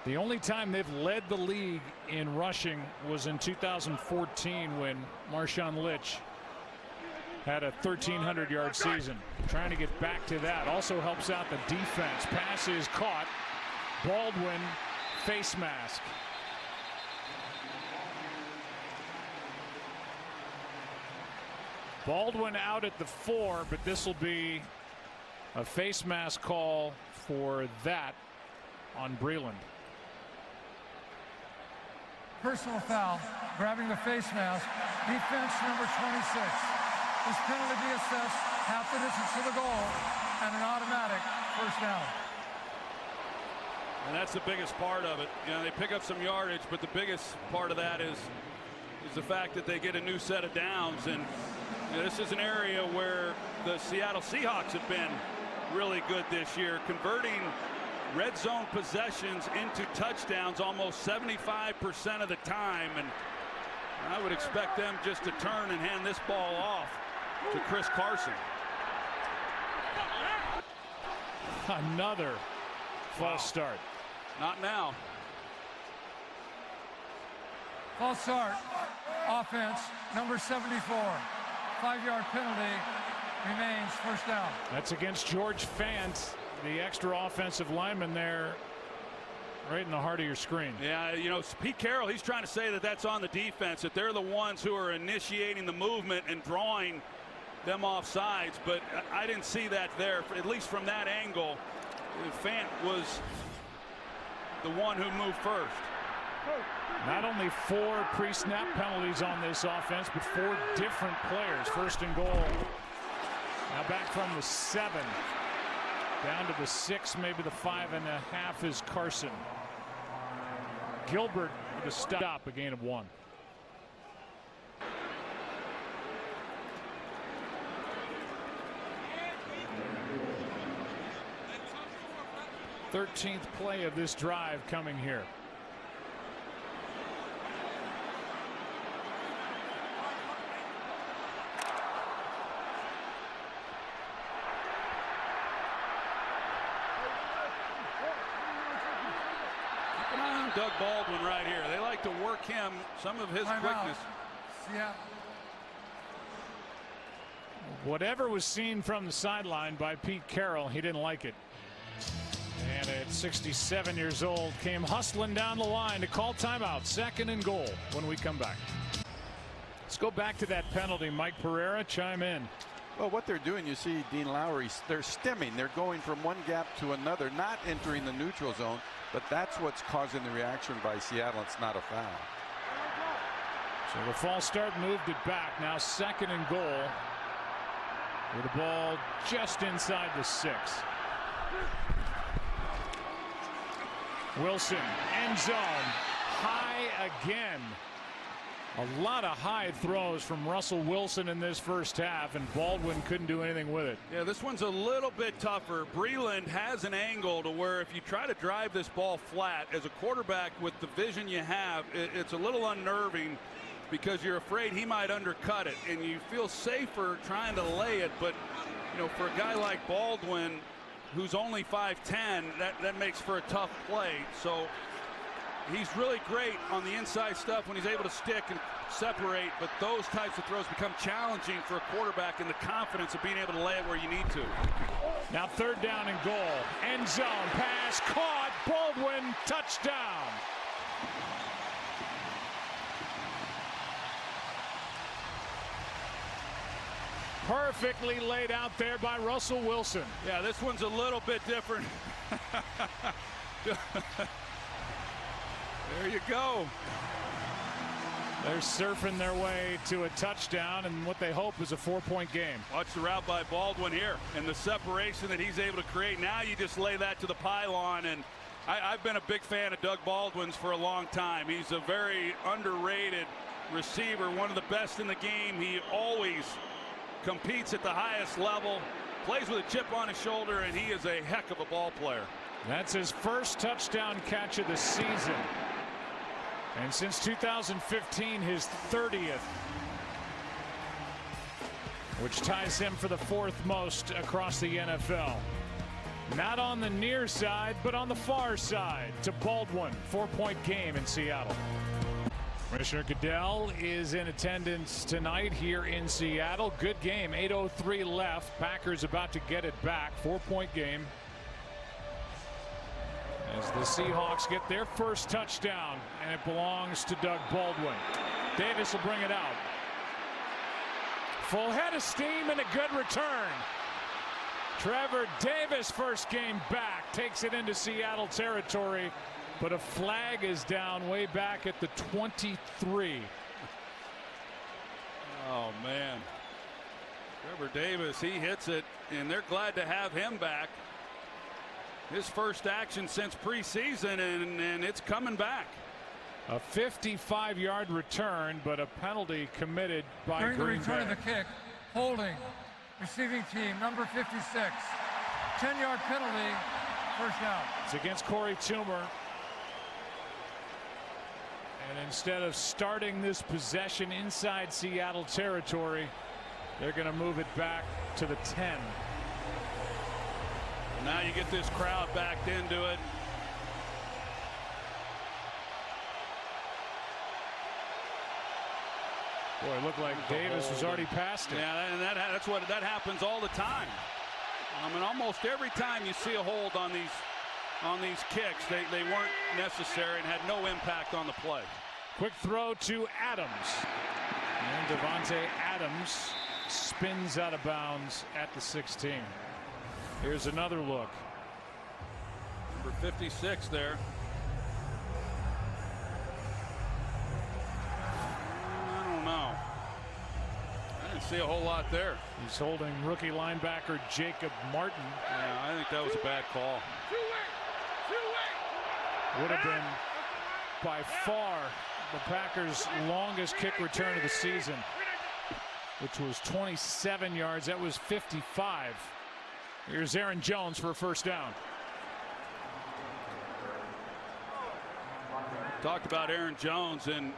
The only time they've led the league in rushing was in 2014 when Marshawn Lynch had a 1,300-yard season. Trying to get back to that. Also helps out the defense. Pass is caught. Baldwin, face mask. Baldwin out at the 4, but this will be a face mask call for that on Breeland. Personal foul, grabbing the face mask, defense number 26. This penalty be assessed half the distance to the goal and an automatic first down. And that's the biggest part of it. You know, they pick up some yardage, but the biggest part of that is the fact that they get a new set of downs. And you know, this is an area where the Seattle Seahawks have been really good this year, converting red zone possessions into touchdowns almost 75% of the time, and I would expect them just to turn and hand this ball off to Chris Carson. Another false start. Not now. False start, offense number 74. 5-yard penalty, remains first down. That's against George Fant, the extra offensive lineman there, right in the heart of your screen. Yeah, you know, Pete Carroll, he's trying to say that that's on the defense, that they're the ones who are initiating the movement and drawing them off sides, but I didn't see that there, at least from that angle. Fant was the one who moved first. Not only 4 pre-snap penalties on this offense, but 4 different players. 1st and goal. Now back from the 7. Down to the 6, maybe the 5.5 is Carson. Gilbert with a stop, a gain of 1. Thirteenth play of this drive coming here. Doug Baldwin right here. They like to work him, some of his quickness. Yeah. Whatever was seen from the sideline by Pete Carroll, he didn't like it. And at 67 years old, came hustling down the line to call timeout. 2nd and goal when we come back. Let's go back to that penalty. Mike Pereira, chime in. Well, what they're doing, you see Dean Lowry, they're stemming. They're going from one gap to another, not entering the neutral zone. But that's what's causing the reaction by Seattle. It's not a foul. So the false start moved it back. Now 2nd and goal with the ball just inside the 6. Wilson, end zone, high again. A lot of high throws from Russell Wilson in this first half, and Baldwin couldn't do anything with it. Yeah, this one's a little bit tougher. Breeland has an angle to where if you try to drive this ball flat as a quarterback with the vision you have, it's a little unnerving because you're afraid he might undercut it, and you feel safer trying to lay it. But, you know, for a guy like Baldwin, who's only 5'10", that makes for a tough play. So he's really great on the inside stuff when he's able to stick and separate, but those types of throws become challenging for a quarterback in the confidence of being able to lay it where you need to. Now 3rd down and goal. End zone pass caught. Baldwin touchdown. Perfectly laid out there by Russell Wilson. Yeah, this one's a little bit different. There you go. They're surfing their way to a touchdown, and what they hope is a 4-point game. Watch the route by Baldwin here and the separation that he's able to create. Now you just lay that to the pylon, and I've been a big fan of Doug Baldwin's for a long time. He's a very underrated receiver, one of the best in the game. He always competes at the highest level, plays with a chip on his shoulder, and he is a heck of a ball player. That's his first touchdown catch of the season. And since 2015, his 30th, which ties him for the 4th most across the NFL. Not on the near side, but on the far side to Baldwin. 4-point game in Seattle. Commissioner Goodell is in attendance tonight here in Seattle. Good game, 8:03 left. Packers about to get it back. 4-point game as the Seahawks get their first touchdown, and it belongs to Doug Baldwin. Davis will bring it out. Full head of steam and a good return. Trevor Davis, first game back, takes it into Seattle territory, but a flag is down way back at the 23. Oh, man. Trevor Davis, he hits it, and they're glad to have him back. His first action since preseason, and it's coming back. A 55-yard return, but a penalty committed by During the Green return Bay. of the kick, holding, receiving team, number 56. 10-yard penalty, first down. It's against Corey Toomer. And instead of starting this possession inside Seattle territory, they're going to move it back to the 10. Now you get this crowd backed into it. Boy, it looked like Davis was already past it. Yeah, and that happens all the time. I mean, almost every time you see a hold on these kicks, they weren't necessary and had no impact on the play. Quick throw to Adams. And Devontae Adams spins out of bounds at the 16. Here's another look. Number 56 there. I don't know. I didn't see a whole lot there. He's holding rookie linebacker Jacob Martin. Yeah, I think that was a bad call. Would have been by far the Packers' longest kick return of the season, which was 27 yards. That was 55. Here's Aaron Jones for a first down. Talked about Aaron Jones, and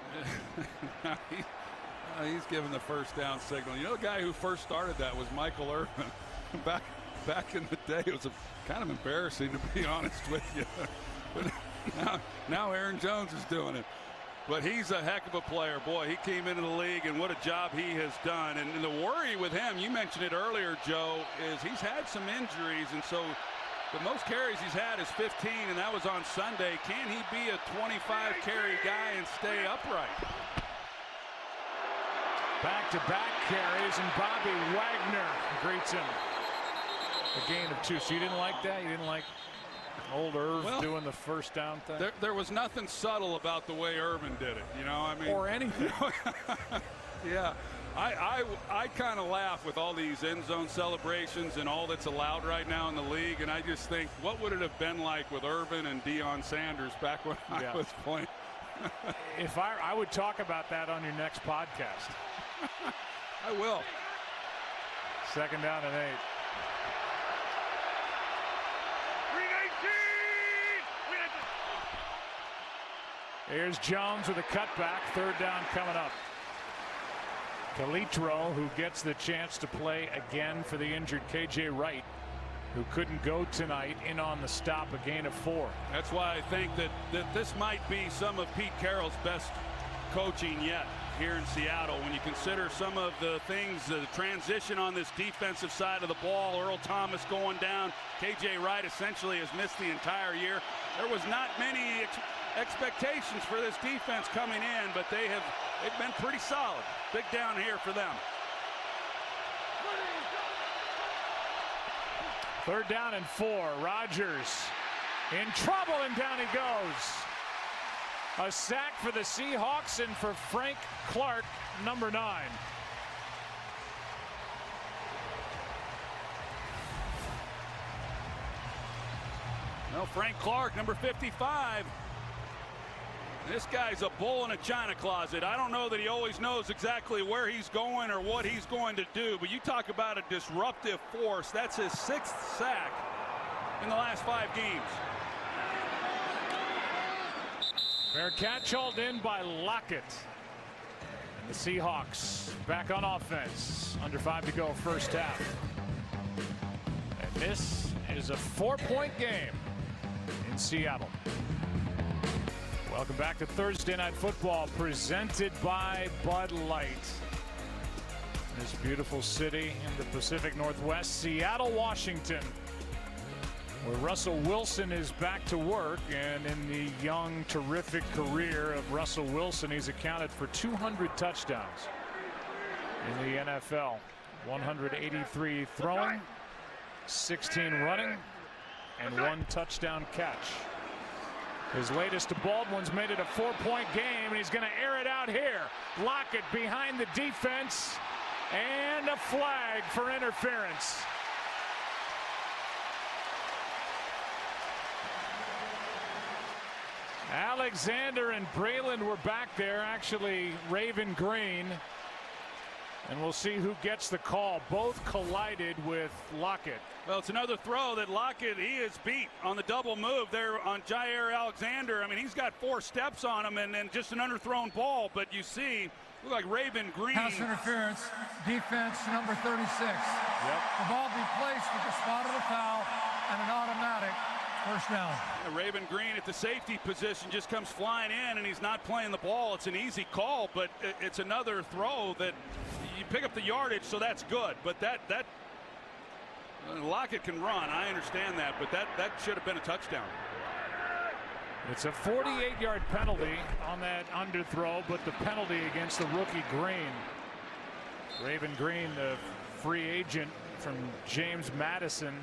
he's giving the first down signal. You know, the guy who first started that was Michael Irvin. back in the day, it was kind of embarrassing, to be honest with you. But now Aaron Jones is doing it. But he's a heck of a player. Boy, he came into the league, and what a job he has done. And the worry with him, you mentioned it earlier, Joe, is he's had some injuries, and so the most carries he's had is 15, and that was on Sunday. Can he be a 25-carry guy and stay upright? Back-to-back carries, and Bobby Wagner greets him. A gain of 2. So you didn't like that? You didn't like old Irv doing the first down thing? There was nothing subtle about the way Irvin did it, you know. I mean, or anything. Yeah, I kind of laugh with all these end zone celebrations and all that's allowed right now in the league, and I just think, what would it have been like with Irvin and Deion Sanders back when I was playing? If I would talk about that on your next podcast. I will. 2nd down and 8. Here's Jones with a cutback. 3rd down coming up. Calitro, who gets the chance to play again for the injured KJ Wright, who couldn't go tonight, in on the stop, a gain of 4. That's why I think that this might be some of Pete Carroll's best coaching yet here in Seattle. When you consider some of the things, the transition on this defensive side of the ball, Earl Thomas going down, KJ Wright essentially has missed the entire year. There was not many expectations for this defense coming in, but they've been pretty solid. Big down here for them. 3rd down and 4. Rodgers in trouble, and down he goes. A sack for the Seahawks and for Frank Clark, number 9. Well, Frank Clark, number 55. This guy's a bull in a china closet. I don't know that he always knows exactly where he's going or what he's going to do, but you talk about a disruptive force. That's his 6th sack in the last 5 games. Fair catch, hauled in by Lockett. And the Seahawks back on offense. Under 5 to go, first half. And this is a 4-point game in Seattle. Welcome back to Thursday Night Football, presented by Bud Light. This beautiful city in the Pacific Northwest, Seattle, Washington, where Russell Wilson is back to work. And in the young, terrific career of Russell Wilson, he's accounted for 200 touchdowns in the NFL. 183 throwing, 16 running, and 1 touchdown catch. His latest to Baldwin's made it a 4-point game, and he's going to air it out here. Lockett behind the defense, and a flag for interference. Alexander and Braylon were back there, actually Raven Green. And we'll see who gets the call. Both collided with Lockett. Well, it's another throw that Lockett, he is beat on the double move there on Jair Alexander. I mean, he's got 4 steps on him and then just an underthrown ball. But you see, look like Raven Green. Pass interference, defense number 36. Yep. The ball be placed with the spot of the foul and an automatic first down. Raven Green at the safety position just comes flying in, and he's not playing the ball. It's an easy call, but it's another throw that you pick up the yardage, so that's good. But that Lockett can run. I understand that, but that should have been a touchdown. It's a 48-yard penalty on that underthrow, but the penalty against the rookie Green. Raven Green, the free agent from James Madison.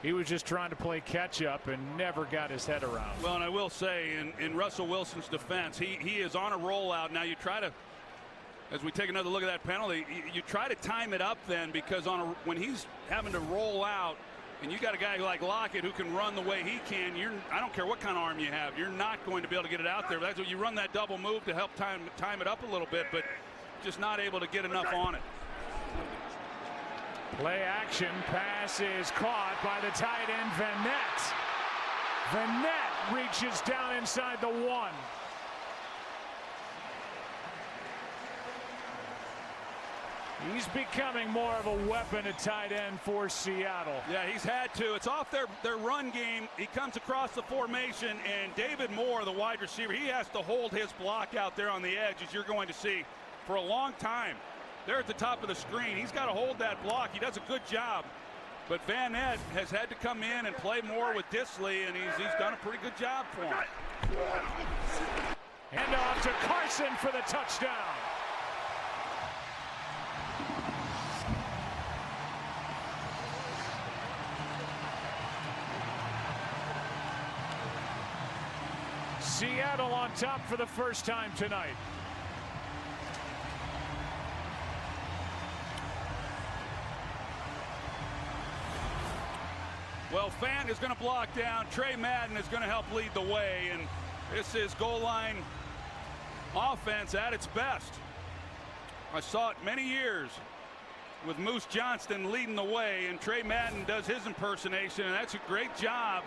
He was just trying to play catch up and never got his head around. Well, and I will say, in Russell Wilson's defense, he is on a rollout. Now you try to, as we take another look at that penalty, you try to time it up then, because when he's having to roll out, and you got a guy like Lockett who can run the way he can, I don't care what kind of arm you have, you're not going to be able to get it out there. That's what you run that double move to help time it up a little bit, but just not able to get enough on it. Play action, pass is caught by the tight end Vanette. Vanette reaches down inside the 1. He's becoming more of a weapon at tight end for Seattle. Yeah, he's had to. It's off their run game. He comes across the formation, and David Moore, the wide receiver, he has to hold his block out there on the edge, as you're going to see, for a long time. There at the top of the screen, he's got to hold that block. He does a good job. But Vanette has had to come in and play more with Dissly, and he's done a pretty good job for him. Hand off to Carson for the touchdown. Seattle on top for the first time tonight. Well, Fant is going to block down. Trey Madden is going to help lead the way, and this is goal line offense at its best. I saw it many years with Moose Johnston leading the way, and Trey Madden does his impersonation, and that's a great job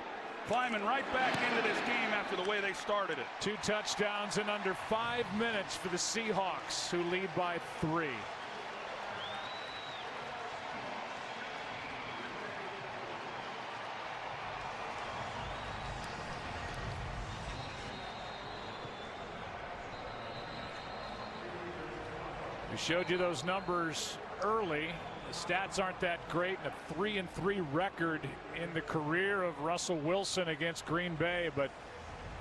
climbing right back into this game after the way they started it. 2 touchdowns in under 5 minutes for the Seahawks, who lead by 3. We showed you those numbers early. The stats aren't that great. A 3-3 record in the career of Russell Wilson against Green Bay, but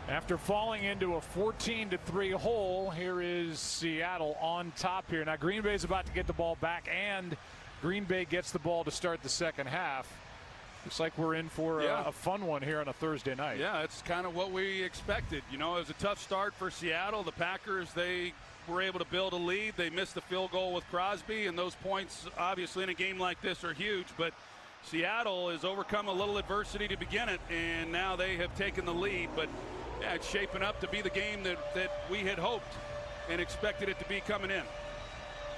after falling into a 14-3 hole, here is Seattle on top here. Now Green Bay's about to get the ball back, and Green Bay gets the ball to start the second half. Looks like we're in for a fun one here on a Thursday night. Yeah, it's kind of what we expected. You know, it was a tough start for Seattle. The Packers, they were able to build a lead. They missed the field goal with Crosby, and those points obviously in a game like this are huge, but Seattle has overcome a little adversity to begin it, and now they have taken the lead. But yeah, it's shaping up to be the game that we had hoped and expected it to be coming in.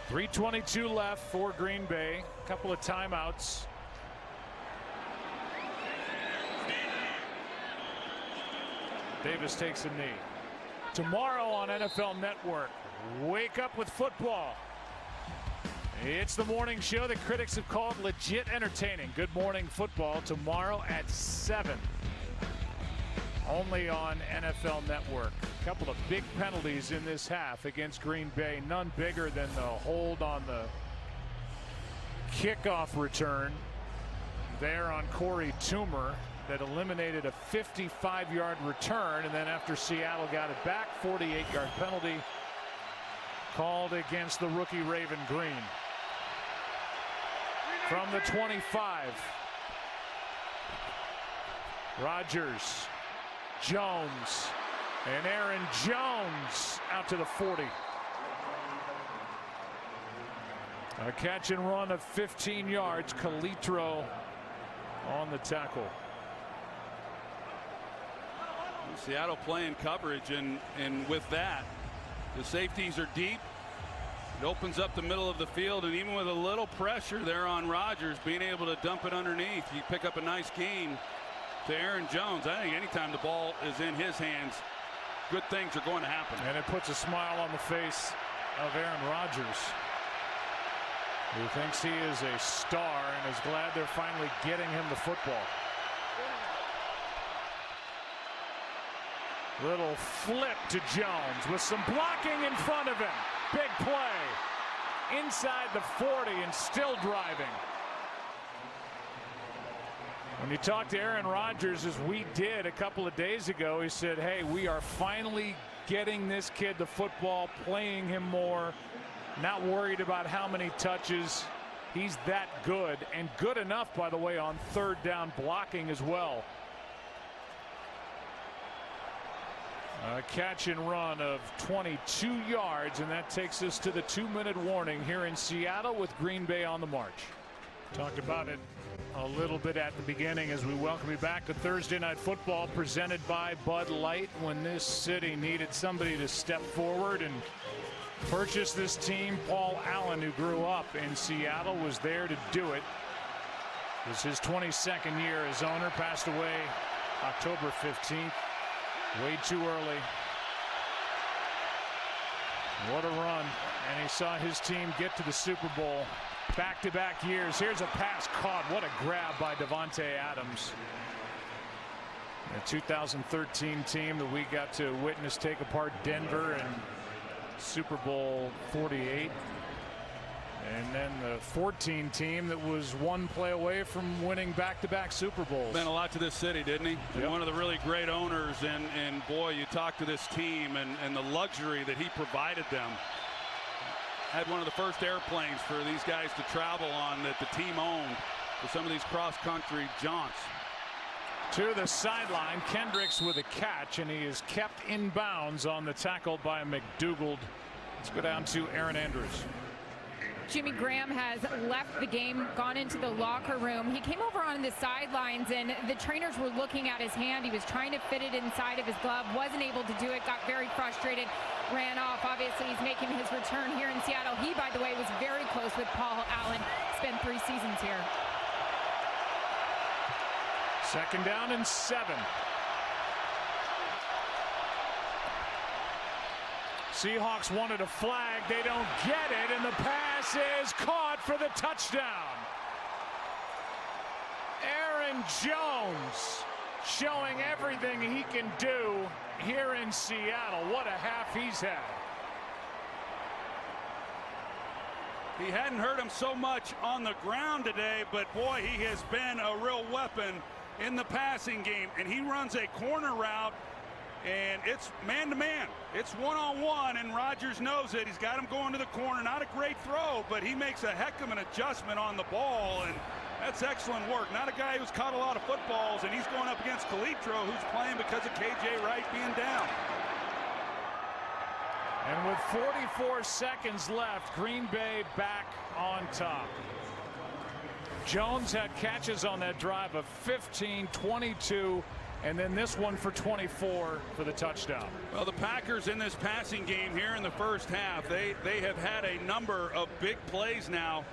3:22 left for Green Bay. A couple of timeouts. Davis takes a knee. Tomorrow on NFL Network, wake up with football. It's the morning show that critics have called legit entertaining. Good Morning Football tomorrow at 7. Only on NFL Network. A couple of big penalties in this half against Green Bay. None bigger than the hold on the kickoff return there on Corey Toomer that eliminated a 55-yard return, and then after Seattle got it back, 48-yard penalty called against the rookie Raven Green. From the 25, Rodgers, Jones, and Aaron Jones out to the 40. A catch and run of 15 yards. Calitro on the tackle. Seattle playing coverage, and with that, the safeties are deep. It opens up the middle of the field, and even with a little pressure there on Rodgers, being able to dump it underneath, you pick up a nice gain to Aaron Jones. I think anytime the ball is in his hands, good things are going to happen. And it puts a smile on the face of Aaron Rodgers, who thinks he is a star and is glad they're finally getting him the football. Little flip to Jones with some blocking in front of him. Big play inside the 40 and still driving. When you talk to Aaron Rodgers, as we did a couple of days ago, he said, hey, we are finally getting this kid the football, playing him more, not worried about how many touches. He's that good, and good enough, by the way, on third down blocking as well. A catch and run of 22 yards, and that takes us to the 2-minute warning here in Seattle with Green Bay on the march. Talked about it a little bit at the beginning as we welcome you back to Thursday Night Football, presented by Bud Light. When this city needed somebody to step forward and purchase this team, Paul Allen, who grew up in Seattle, was there to do it. It was his 22nd year as owner, passed away October 15th. Way too early. What a run. And he saw his team get to the Super Bowl back-to-back years. Here's a pass caught. What a grab by Davante Adams. The 2013 team that we got to witness take apart Denver in Super Bowl 48. And then the 14 team that was one play away from winning back-to-back Super Bowls. Meant a lot to this city, didn't he? Yep. One of the really great owners, and boy, you talk to this team and the luxury that he provided them. Had one of the first airplanes for these guys to travel on that the team owned for some of these cross-country jaunts. To the sideline, Kendricks with a catch, and he is kept in bounds on the tackle by McDougald. Let's go down to Aaron Andrews. Jimmy Graham has left the game, gone into the locker room. He came over on the sidelines, and the trainers were looking at his hand. He was trying to fit it inside of his glove, wasn't able to do it, got very frustrated, ran off. Obviously, he's making his return here in Seattle. He, by the way, was very close with Paul Allen, spent 3 seasons here. 2nd down and 7. Seahawks wanted a flag. They don't get it, and the pass is caught for the touchdown. Aaron Jones showing everything he can do here in Seattle. What a half he's had. He hadn't hurt him so much on the ground today, but boy, he has been a real weapon in the passing game. And he runs a corner route, and it's man-to-man. It's one-on-one, and Rodgers knows it. He's got him going to the corner. Not a great throw, but he makes a heck of an adjustment on the ball, and that's excellent work. Not a guy who's caught a lot of footballs, and he's going up against Calitro, who's playing because of KJ Wright being down. And with 44 seconds left, Green Bay back on top. Jones had catches on that drive of 15, 22, and then this one for 24 for the touchdown. Well, the Packers in this passing game here in the first half, they have had a number of big plays now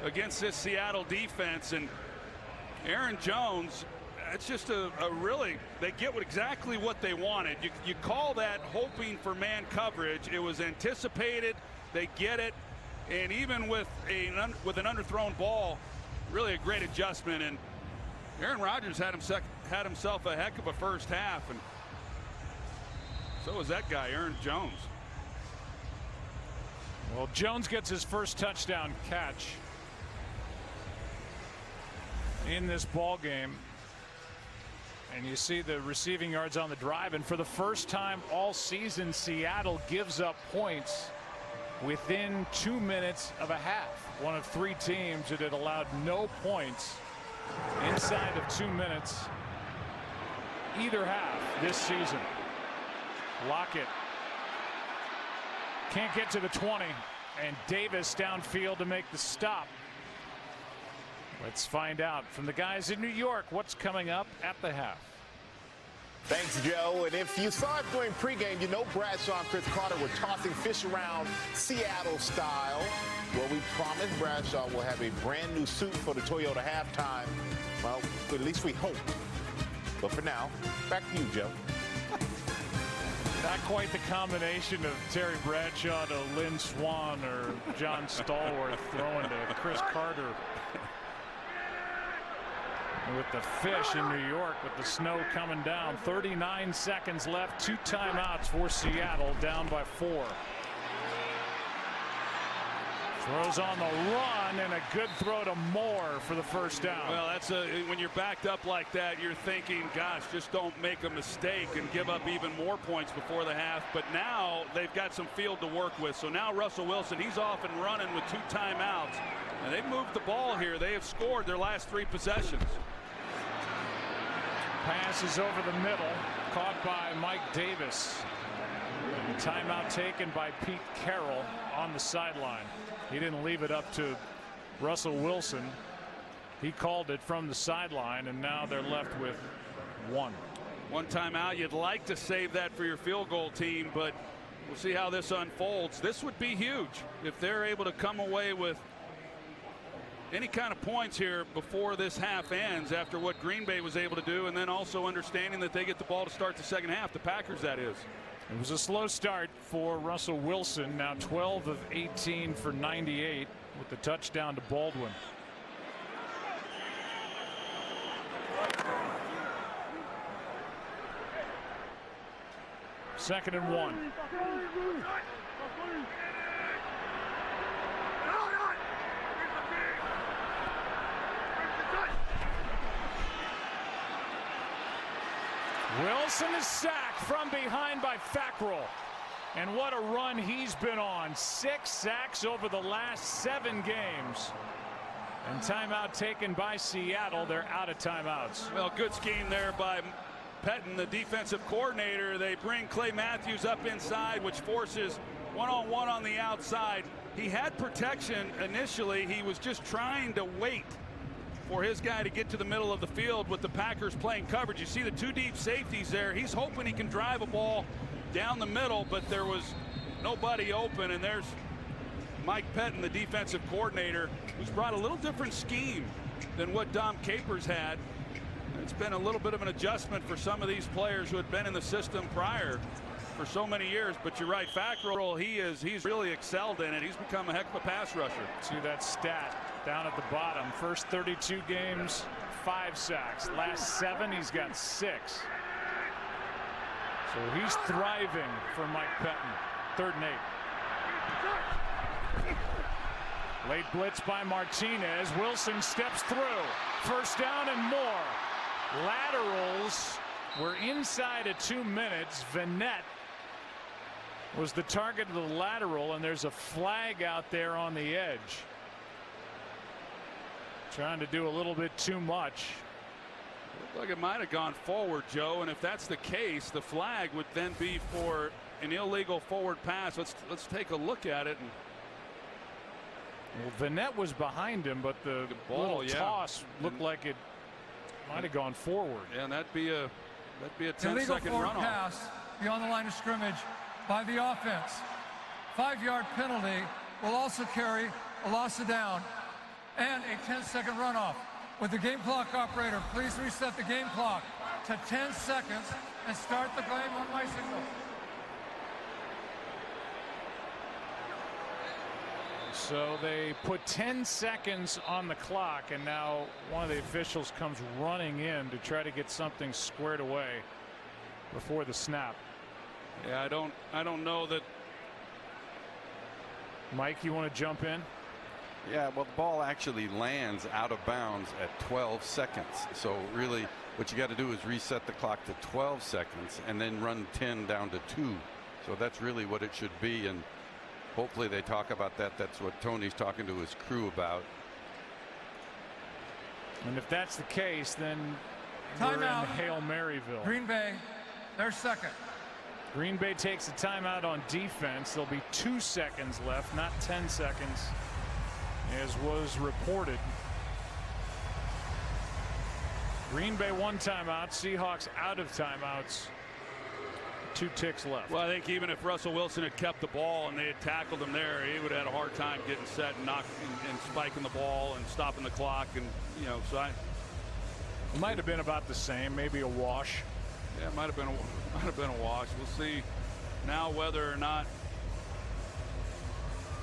against this Seattle defense, and Aaron Jones, it's just a really, they get exactly what they wanted. You call that hoping for man coverage. It was anticipated. They get it, and even with an underthrown ball, really a great adjustment. And Aaron Rodgers had himself a heck of a first half, and so was that guy, Aaron Jones. Well, Jones gets his first touchdown catch in this ball game. And you see the receiving yards on the drive, and for the first time all season, Seattle gives up points within 2 minutes of a half. One of 3 teams that had allowed no points inside of 2 minutes either half this season. Lockett can't get to the 20, and Davis downfield to make the stop. Let's find out from the guys in New York what's coming up at the half. Thanks, Joe. And if you saw it during pregame, you know Bradshaw and Chris Carter were tossing fish around Seattle style. Well, we promised Bradshaw will have a brand new suit for the Toyota halftime. Well, at least we hope. But for now, back to you, Joe. Not quite the combination of Terry Bradshaw to Lynn Swann or John Stallworth throwing to Chris Carter. With the fish in New York, with the snow coming down. 39 seconds left. 2 timeouts for Seattle, down by 4. Throws on the run, and a good throw to Moore for the first down. Well, that's when you're backed up like that, you're thinking, gosh, just don't make a mistake and give up even more points before the half. But now they've got some field to work with. So now Russell Wilson, he's off and running with 2 timeouts. And they've moved the ball here. They have scored their last 3 possessions. Pass is over the middle, caught by Mike Davis. And timeout taken by Pete Carroll on the sideline. He didn't leave it up to Russell Wilson. He called it from the sideline, and now they're left with 1. 1 timeout. You'd like to save that for your field goal team, but we'll see how this unfolds. This would be huge if they're able to come away with any kind of points here before this half ends, after what Green Bay was able to do, and then also understanding that they get the ball to start the second half. The Packers, that is. It was a slow start for Russell Wilson. Now 12 of 18 for 98 with the touchdown to Baldwin. Second and 1. Wilson is sacked from behind by Fackrell. And what a run he's been on. 6 sacks over the last 7 games. And timeout taken by Seattle. They're out of timeouts. Well, good scheme there by Pettin, the defensive coordinator. They bring Clay Matthews up inside, which forces one-on-one on the outside. he had protection initially. He was just trying to wait for his guy to get to the middle of the field with the Packers playing coverage. You see the two deep safeties there. He's hoping he can drive a ball down the middle, but there was nobody open. And there's Mike Pettine, the defensive coordinator, who's brought a little different scheme than what Dom Capers had. It's been a little bit of an adjustment for some of these players who had been in the system prior for so many years. But you're right, Fackrell, he's really excelled in it. He's become a heck of a pass rusher. See that stat down at the bottom. First 32 games, 5 sacks. Last 7, he's got 6. So he's thriving for Mike Pettine. 3rd and 8. Late blitz by Martinez. Wilson steps through. First down and more. Laterals were inside of 2 minutes. Vannett was the target of the lateral, and there's a flag out there on the edge. Trying to do a little bit too much. Looked like it might have gone forward, Joe, and if that's the case, the flag would then be for an illegal forward pass. Let's take a look at it. Well, Vannett was behind him, but the ball, toss looked like it might have gone forward. Yeah, and that'd be a 10-second illegal forward runoff. pass beyond the line of scrimmage by the offense. 5-yard penalty will also carry a loss of down and a 10-second runoff. With the game clock operator, please reset the game clock to 10 seconds and start the game on my signal. So they put 10 seconds on the clock, and now one of the officials comes running in to try to get something squared away before the snap. Yeah, I don't know that. Mike, you want to jump in? Yeah, well, the ball actually lands out of bounds at 12 seconds. So really what you got to do is reset the clock to 12 seconds and then run 10 down to 2. So that's really what it should be. And hopefully they talk about that. That's what Tony's talking to his crew about. And if that's the case, then we're in Hail Maryville. Green Bay, they're second. Green Bay takes a timeout on defense. There'll be 2 seconds left, not 10 seconds, as was reported. Green Bay 1 timeout. Seahawks out of timeouts. 2 ticks left. Well, I think even if Russell Wilson had kept the ball and they had tackled him there, he would have had a hard time getting set and and spiking the ball and stopping the clock. And so it might have been about the same, maybe a wash. Yeah, it might have been a wash. We'll see now whether or not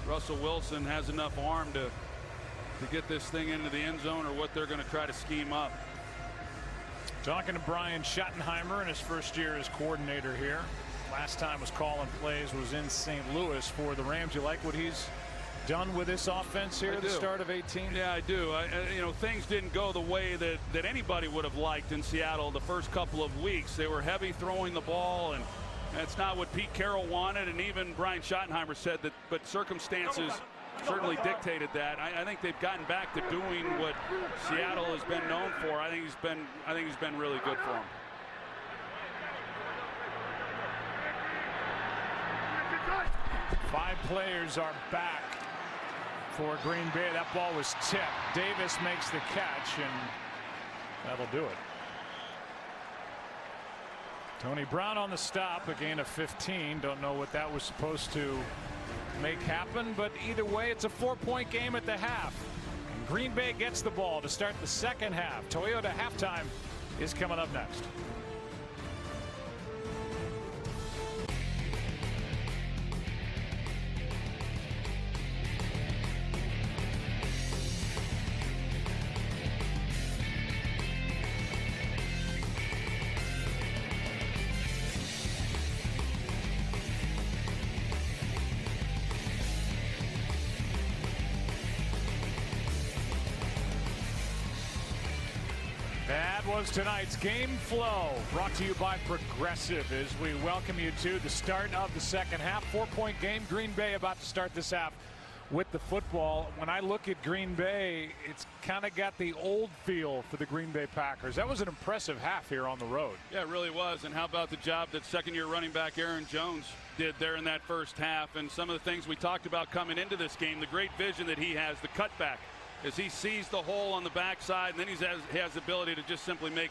Russell Wilson has enough arm to get this thing into the end zone, or what they're going to try to scheme up. Talking to Brian Schottenheimer in his first year as coordinator here. Last time was calling plays was in St. Louis for the Rams. You like what he's done with this offense here at the start of 18? Yeah, I do. Things didn't go the way that anybody would have liked in Seattle the first couple of weeks. They were heavy throwing the ball, and that's not what Pete Carroll wanted. And even Brian Schottenheimer said that, but circumstances certainly dictated that. I think they've gotten back to doing what Seattle has been known for. I think he's been really good for them. Five players are back for Green Bay. That ball was tipped. Davis makes the catch, and that'll do it. Tony Brown on the stop, a gain of 15. Don't know what that was supposed to make happen, but either way, it's a 4-point game at the half. And Green Bay gets the ball to start the second half. Toyota halftime is coming up next. Was tonight's Game Flow, brought to you by Progressive, as we welcome you to the start of the second half. 4-point game. Green Bay about to start this half with the football. When I look at Green Bay, it's kind of got the old feel for the Green Bay Packers. That was an impressive half here on the road. Yeah, it really was. And how about the job that second-year running back Aaron Jones did there in that first half, and some of the things we talked about coming into this game, the great vision that he has, the cutback, as he sees the hole on the backside, and then he has the ability to just simply make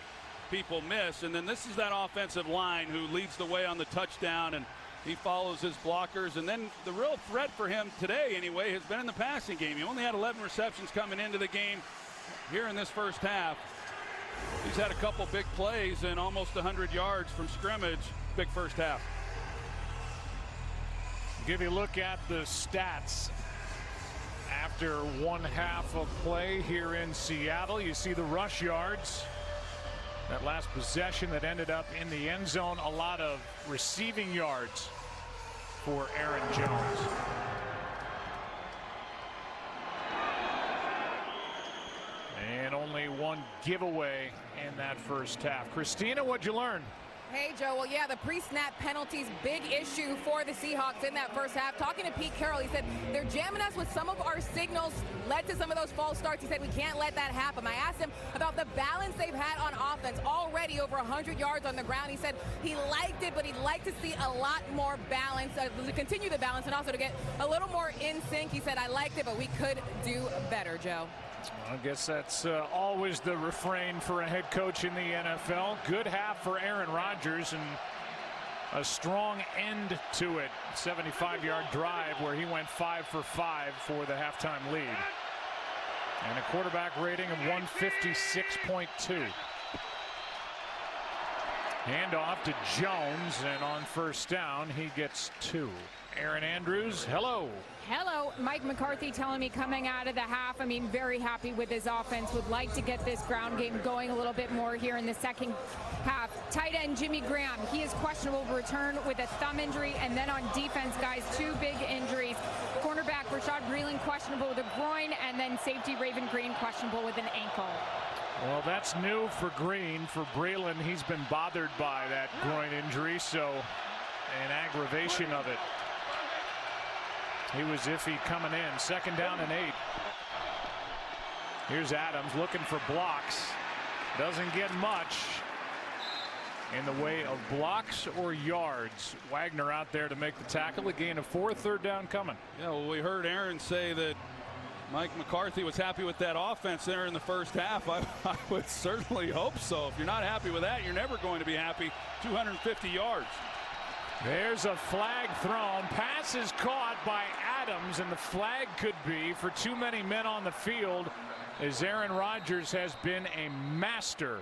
people miss. And then this is that offensive line who leads the way on the touchdown, and he follows his blockers. And then the real threat for him today, anyway, has been in the passing game. He only had 11 receptions coming into the game here in this first half. He's had a couple big plays and almost 100 yards from scrimmage. Big first half. Give you a look at the stats after one half of play here in Seattle. You see the rush yards. That last possession that ended up in the end zone. A lot of receiving yards for Aaron Jones. And only one giveaway in that first half. Christina, what'd you learn? Hey, Joe. Well, yeah, the pre-snap penalties, big issue for the Seahawks in that first half. Talking to Pete Carroll, he said they're jamming us with some of our signals, led to some of those false starts. He said we can't let that happen. I asked him about the balance they've had on offense, already over 100 yards on the ground. He said he liked it, but he'd like to see a lot more balance, to continue the balance, and also to get a little more in sync. He said, I liked it, but we could do better, Joe. I guess that's always the refrain for a head coach in the NFL. Good half for Aaron Rodgers and a strong end to it. 75-yard drive where he went 5 for 5 for the halftime lead. And a quarterback rating of 156.2. Handoff to Jones, and on first down he gets 2. Erin Andrews, hello. Hello. Mike McCarthy telling me coming out of the half, I mean, very happy with his offense. Would like to get this ground game going a little bit more here in the second half. Tight end Jimmy Graham, he is questionable to return with a thumb injury. And then on defense, guys, 2 big injuries. Cornerback Rashad Breeland questionable with a groin, and then safety Raven Green questionable with an ankle. Well, that's new for Green. For Breeland, he's been bothered by that groin injury, so an aggravation of it. He was iffy coming in. Second down and 8. Here's Adams looking for blocks. Doesn't get much in the way of blocks or yards. Wagner out there to make the tackle. A gain of 4. Third down coming. Yeah, well, we heard Aaron say that Mike McCarthy was happy with that offense there in the first half. I would certainly hope so. If you're not happy with that, you're never going to be happy. 250 yards. There's a flag thrown. Pass is caught by Adams, and the flag could be for too many men on the field, as Aaron Rodgers has been a master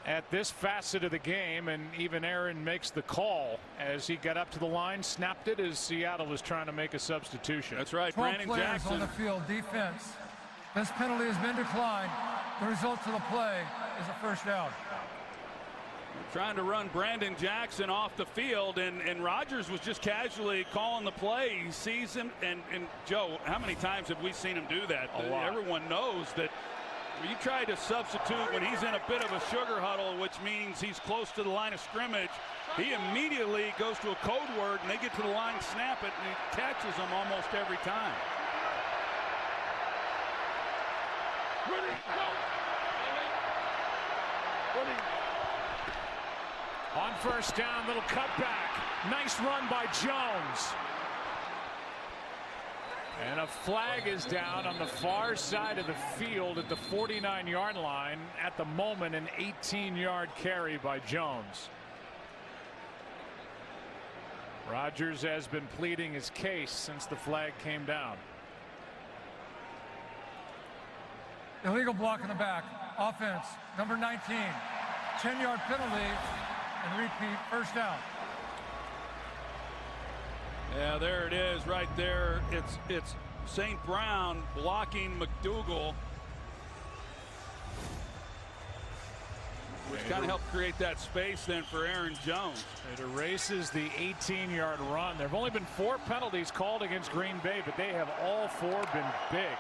at this facet of the game, and even Aaron makes the call as he got up to the line, snapped it as Seattle was trying to make a substitution. That's right. 12 Brandon players Jackson on the field. Defense. This penalty has been declined. The result of the play is a first down. trying to run Brandon Jackson off the field, and Rodgers was just casually calling the play. He sees him, and Joe, how many times have we seen him do that? A lot. Everyone knows that when you try to substitute when he's in a bit of a sugar huddle, which means he's close to the line of scrimmage, he immediately goes to a code word, and they get to the line, snap it, and he catches them almost every time. On first down, little cutback. Nice run by Jones. And a flag is down on the far side of the field at the 49-yard line. At the moment, an 18-yard carry by Jones. Rodgers has been pleading his case since the flag came down. Illegal block in the back. Offense, number 19. 10-yard penalty and repeat, first down. Yeah, there it is right there. It's St. Brown blocking McDougal, which kind of helped create that space then for Aaron Jones. It erases the 18-yard run. There have only been 4 penalties called against Green Bay, but they have all 4 been big.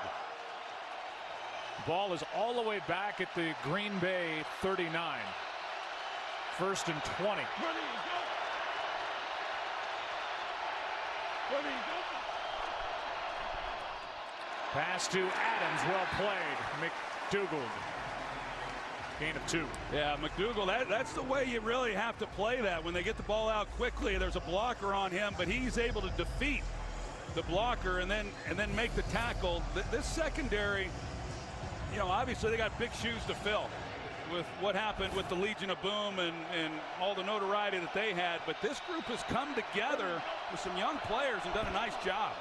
Ball is all the way back at the Green Bay 39. First and 20. Pass to Adams, well played. McDougald. Gain of 2. Yeah, McDougald, that's the way you really have to play that. When they get the ball out quickly, there's a blocker on him, but he's able to defeat the blocker and then make the tackle. This secondary, you know, obviously they got big shoes to fill with what happened with the Legion of Boom and all the notoriety that they had. But this group has come together with some young players and done a nice job.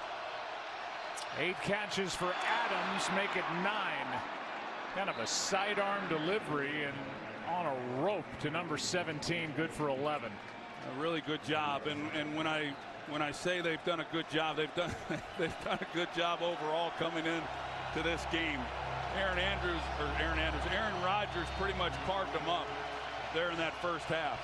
8 catches for Adams, make it 9. Kind of a sidearm delivery and on a rope to number 17, good for 11. A really good job, and when I say they've done a good job, they've done a good job overall coming in to this game. Aaron Rodgers pretty much carved them up there in that first half.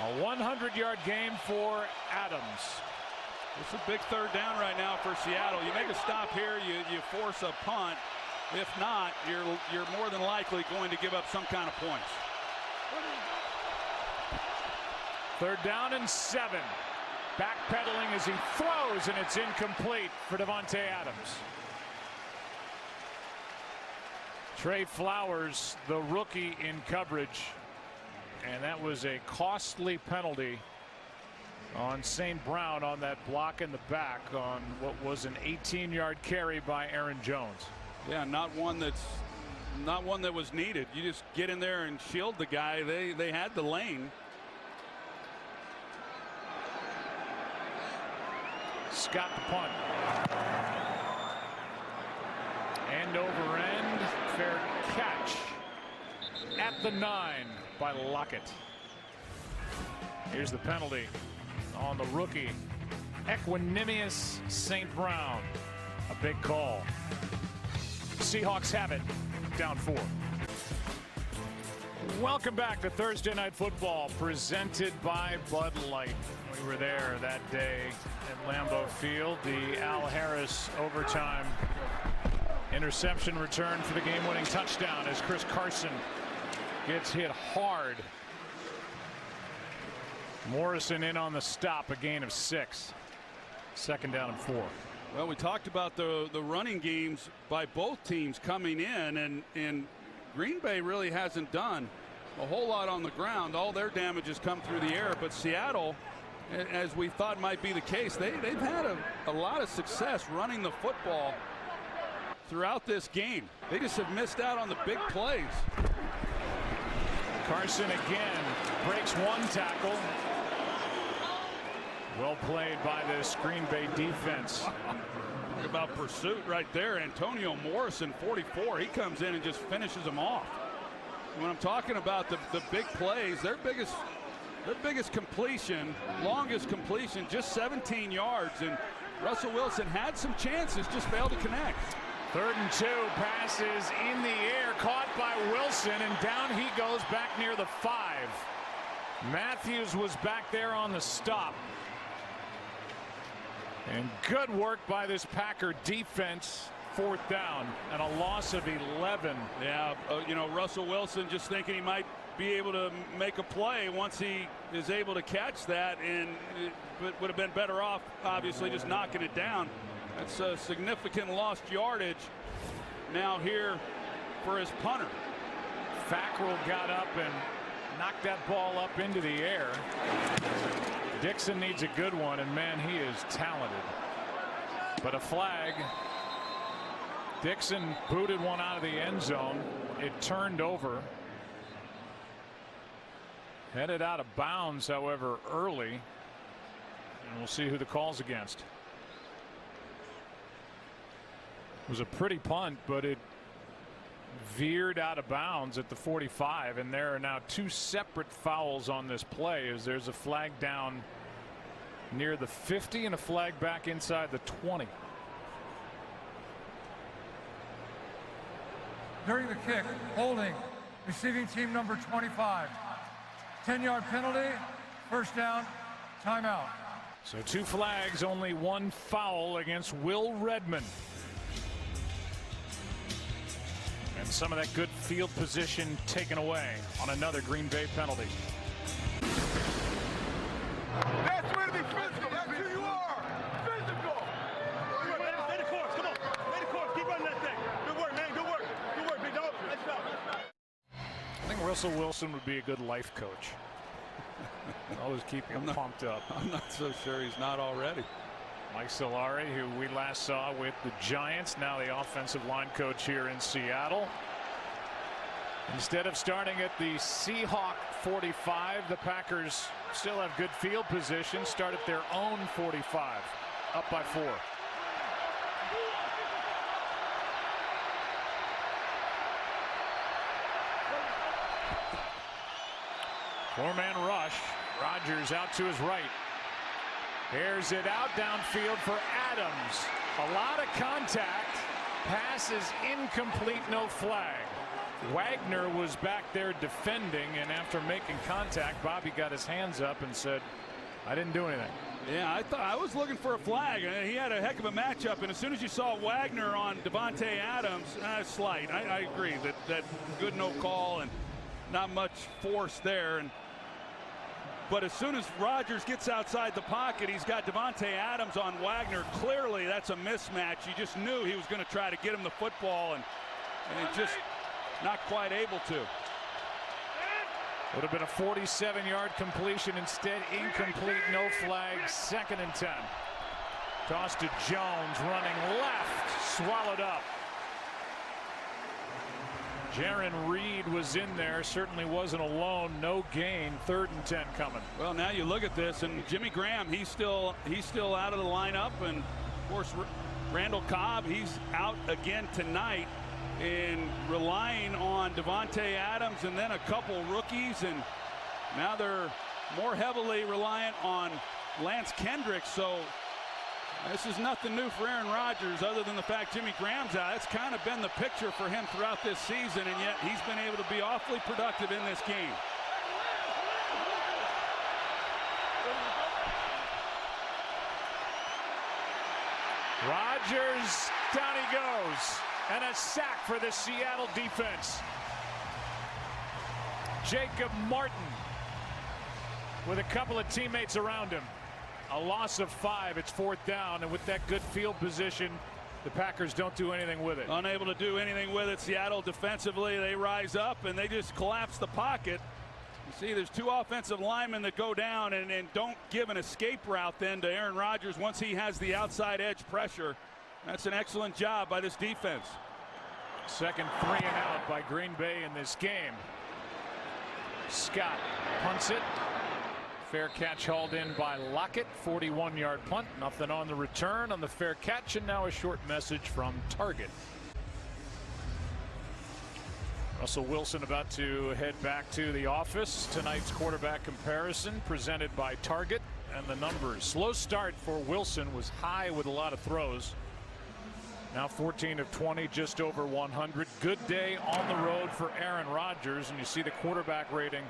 A 100-yard game for Adams. It's a big third down right now for Seattle. You make a stop here, you force a punt. If not, you're more than likely going to give up some kind of points. 3rd down and 7. Backpedaling as he throws, and it's incomplete for Davante Adams. Trey Flowers, the rookie, in coverage, and that was a costly penalty on St. Brown on that block in the back on what was an 18-yard carry by Aaron Jones. Yeah, not one that was needed. You just get in there and shield the guy. They had the lane. Scott the punt. End over end, fair catch at the 9 by Lockett. Here's the penalty on the rookie Equanimous St. Brown. A big call. Seahawks have it, down 4. Welcome back to Thursday Night Football, presented by Bud Light. We were there that day at Lambeau Field. The Al Harris overtime interception return for the game-winning touchdown as Chris Carson gets hit hard. Morrison in on the stop, a gain of 6. 2nd down and 4. Well, we talked about the running games by both teams coming in, and Green Bay really hasn't done a whole lot on the ground. All their damage has come through the air, but Seattle, as we thought might be the case, they've had a lot of success running the football throughout this game. They just have missed out on the big plays. Carson again breaks 1 tackle. Well played by this Green Bay defense. Talk about pursuit right there. Antonio Morrison, 44. He comes in and just finishes them off. When I'm talking about the big plays, their biggest completion, longest completion, just 17 yards. And Russell Wilson had some chances, just failed to connect. 3rd and 2, passes in the air, caught by Wilson, and down he goes back near the 5. Matthews was back there on the stop. And good work by this Packer defense. 4th down and a loss of 11. Yeah, you know, Russell Wilson just thinking he might be able to make a play once he is able to catch that, and it would have been better off, obviously, just knocking it down. That's a significant lost yardage now here for his punter. Fackrell got up and knocked that ball up into the air. Dixon needs a good one, and man, he is talented. But a flag. Dixon booted one out of the end zone. It turned over. Headed out of bounds, however, early. And we'll see who the call's against. It was a pretty punt, but it veered out of bounds at the 45, and there are now 2 separate fouls on this play, as there's a flag down near the 50 and a flag back inside the 20. During the kick, holding, receiving team number 25. 10-yard penalty, 1st down, timeout. So 2 flags, only 1 foul against Will Redmond. And some of that good field position taken away on another Green Bay penalty. That's where to be physical. That's who you are. Russell Wilson would be a good life coach. Always keep him pumped up. I'm not so sure he's not already. Mike Solari, who we last saw with the Giants, now the offensive line coach here in Seattle. Instead of starting at the Seahawk 45, the Packers still have good field position. Start at their own 45, up by 4. Four-man rush. Rodgers out to his right. Airs it out downfield for Adams. A lot of contact. Pass is incomplete, no flag. Wagner was back there defending, and after making contact, Bobby got his hands up and said, I didn't do anything. Yeah, I was looking for a flag. He had a heck of a matchup, and as soon as you saw Wagner on Davante Adams, slight. I agree that good no call and not much force there. But as soon as Rodgers gets outside the pocket, he's got Davante Adams on Wagner. Clearly, that's a mismatch. You just knew he was going to try to get him the football, and just not quite able to. Would have been a 47-yard completion. Instead, incomplete, no flag, 2nd and 10. Toss to Jones, running left, swallowed up. Jaron Reed was in there, certainly wasn't alone. No gain. 3rd and 10 coming. Well, now you look at this, and Jimmy Graham, he's still out of the lineup, and of course Randall Cobb, he's out again tonight, and relying on Davante Adams and then a couple rookies, and now they're more heavily reliant on Lance Kendricks. So this is nothing new for Aaron Rodgers, other than the fact Jimmy Graham's out. It's kind of been the picture for him throughout this season, and yet he's been able to be awfully productive in this game. Rodgers, down he goes, and a sack for the Seattle defense. Jacob Martin with a couple of teammates around him. A loss of 5. It's 4th down, and with that good field position, the Packers don't do anything with it. Unable to do anything with it. Seattle defensively, they rise up and they just collapse the pocket. You see, there's 2 offensive linemen that go down and don't give an escape route then to Aaron Rodgers once he has the outside edge pressure. That's an excellent job by this defense. Second 3 and out by Green Bay in this game. Scott punts it. Fair catch hauled in by Lockett. 41-yard punt. Nothing on the return on the fair catch, and now a short message from Target. Russell Wilson about to head back to the office. Tonight's quarterback comparison presented by Target, and the numbers. Slow start for Wilson, was high with a lot of throws. Now 14 of 20, just over 100. Good day on the road for Aaron Rodgers, and you see the quarterback rating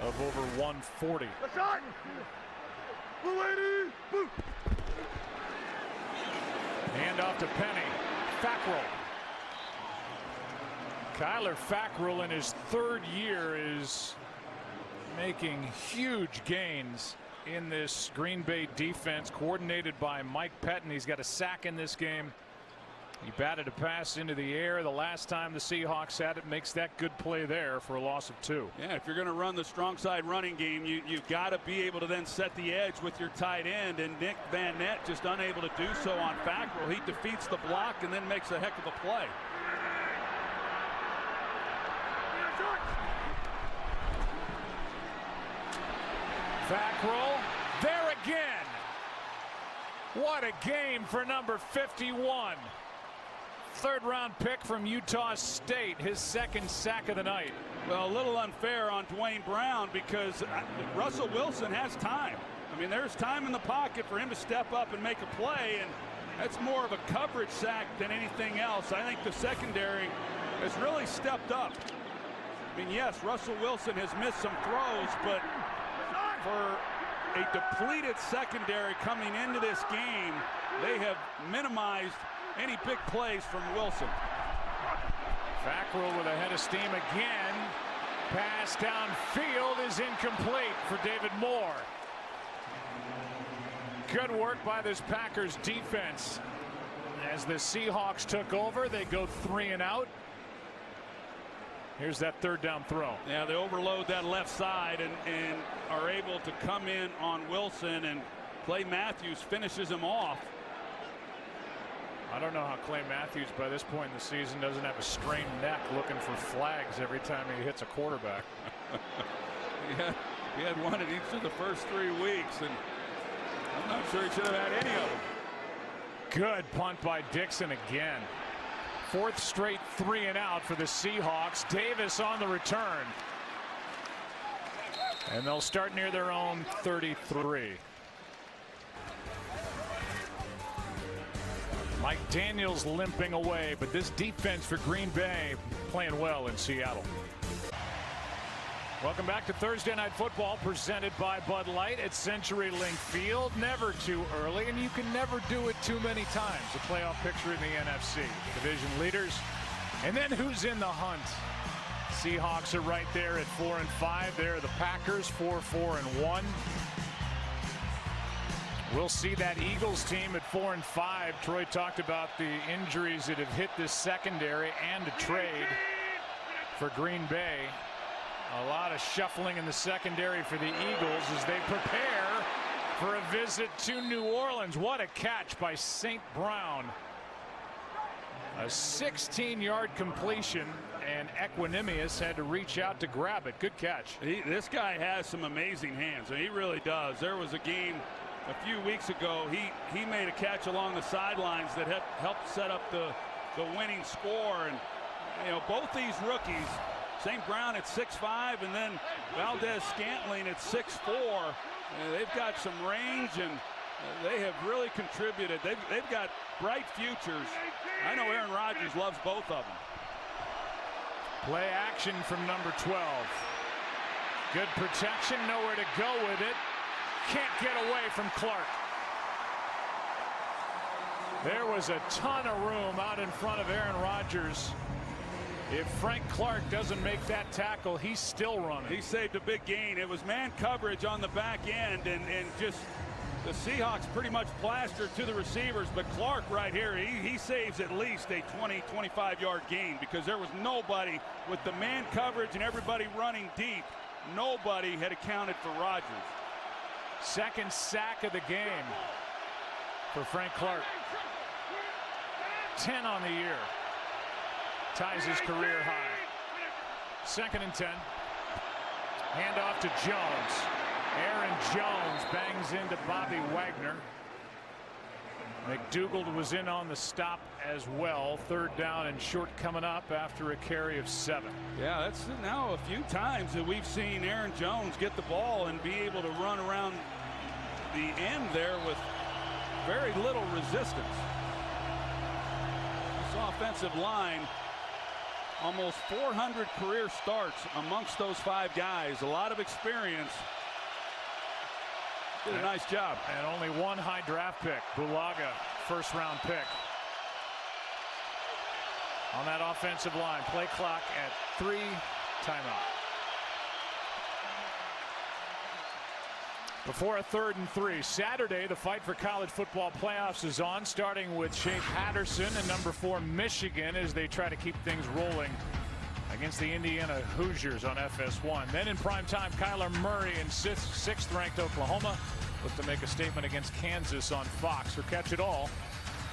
of over 140. Hand off to Penny. Fackrell. Kyler Fackrell in his 3rd year is making huge gains in this Green Bay defense, coordinated by Mike Pettin. He's got a sack in this game. He batted a pass into the air the last time the Seahawks had it. Makes that good play there for a loss of 2. Yeah, if you're going to run the strong side running game, you've got to be able to then set the edge with your tight end, and Nick Van Nett just unable to do so on Fackrell. He defeats the block and then makes a heck of a play. Fackrell there again. What a game for number 51. 3rd round pick from Utah State, his 2nd sack of the night. Well, a little unfair on Dwayne Brown, because Russell Wilson has time. I mean, there's time in the pocket for him to step up and make a play, and that's more of a coverage sack than anything else. I think the secondary has really stepped up. I mean, yes, Russell Wilson has missed some throws, but for a depleted secondary coming into this game, they have minimized any big plays from Wilson. Fackrell with a head of steam again. Pass downfield is incomplete for David Moore. Good work by this Packers defense. As the Seahawks took over, they go 3 and out. Here's that third down throw. Yeah, they overload that left side and are able to come in on Wilson, and Clay Matthews finishes him off. I don't know how Clay Matthews by this point in the season doesn't have a strained neck looking for flags every time he hits a quarterback. He had one in each of the first 3 weeks, and I'm not sure he should have had any of them. Good punt by Dixon again. 4th straight 3-and-out for the Seahawks. Davis on the return. And they'll start near their own 33. Mike Daniels limping away, but this defense for Green Bay playing well in Seattle. Welcome back to Thursday Night Football, presented by Bud Light at CenturyLink Field. Never too early, and you can never do it too many times. A playoff picture in the NFC. Division leaders. And then who's in the hunt? Seahawks are right there at 4-5. They're the Packers, 4-4-1. We'll see that Eagles team at 4-5. Troy talked about the injuries that have hit this secondary and a trade for Green Bay. A lot of shuffling in the secondary for the Eagles as they prepare for a visit to New Orleans. What a catch by St. Brown. A 16-yard completion, and Equanimous had to reach out to grab it. Good catch. This guy has some amazing hands. He really does. There was a game a few weeks ago. He made a catch along the sidelines that helped set up the winning score. And you know, both these rookies, St. Brown at 6'5", and then Valdez-Scantling at 6'4". They've got some range, and they have really contributed. They've got bright futures. I know Aaron Rodgers loves both of them. Play action from number 12. Good protection, nowhere to go with it. Can't get away from Clark. There was a ton of room out in front of Aaron Rodgers. If Frank Clark doesn't make that tackle, he's still running. He saved a big gain. It was man coverage on the back end, and just the Seahawks pretty much plastered to the receivers. But Clark right here, he saves at least a 20-25-yard gain, because there was nobody with the man coverage and everybody running deep. Nobody had accounted for Rodgers. Second sack of the game for Frank Clark. 10 on the year. Ties his career high. 2nd and 10. Handoff to Jones. Aaron Jones bangs into Bobby Wagner. McDougald was in on the stop as well. 3rd down and short coming up after a carry of 7. Yeah, that's now a few times that we've seen Aaron Jones get the ball and be able to run around the end there with very little resistance. This offensive line, almost 400 career starts amongst those 5 guys. A lot of experience. Did a nice job. And only one high draft pick. Bulaga, 1st-round pick. On that offensive line. Play clock at 3. Timeout. Before a 3rd and 3. Saturday, the fight for college football playoffs is on, starting with Shea Patterson and number 4 Michigan as they try to keep things rolling against the Indiana Hoosiers on FS1. Then in prime time, Kyler Murray and 6th-ranked Oklahoma look to make a statement against Kansas on Fox. Or catch it all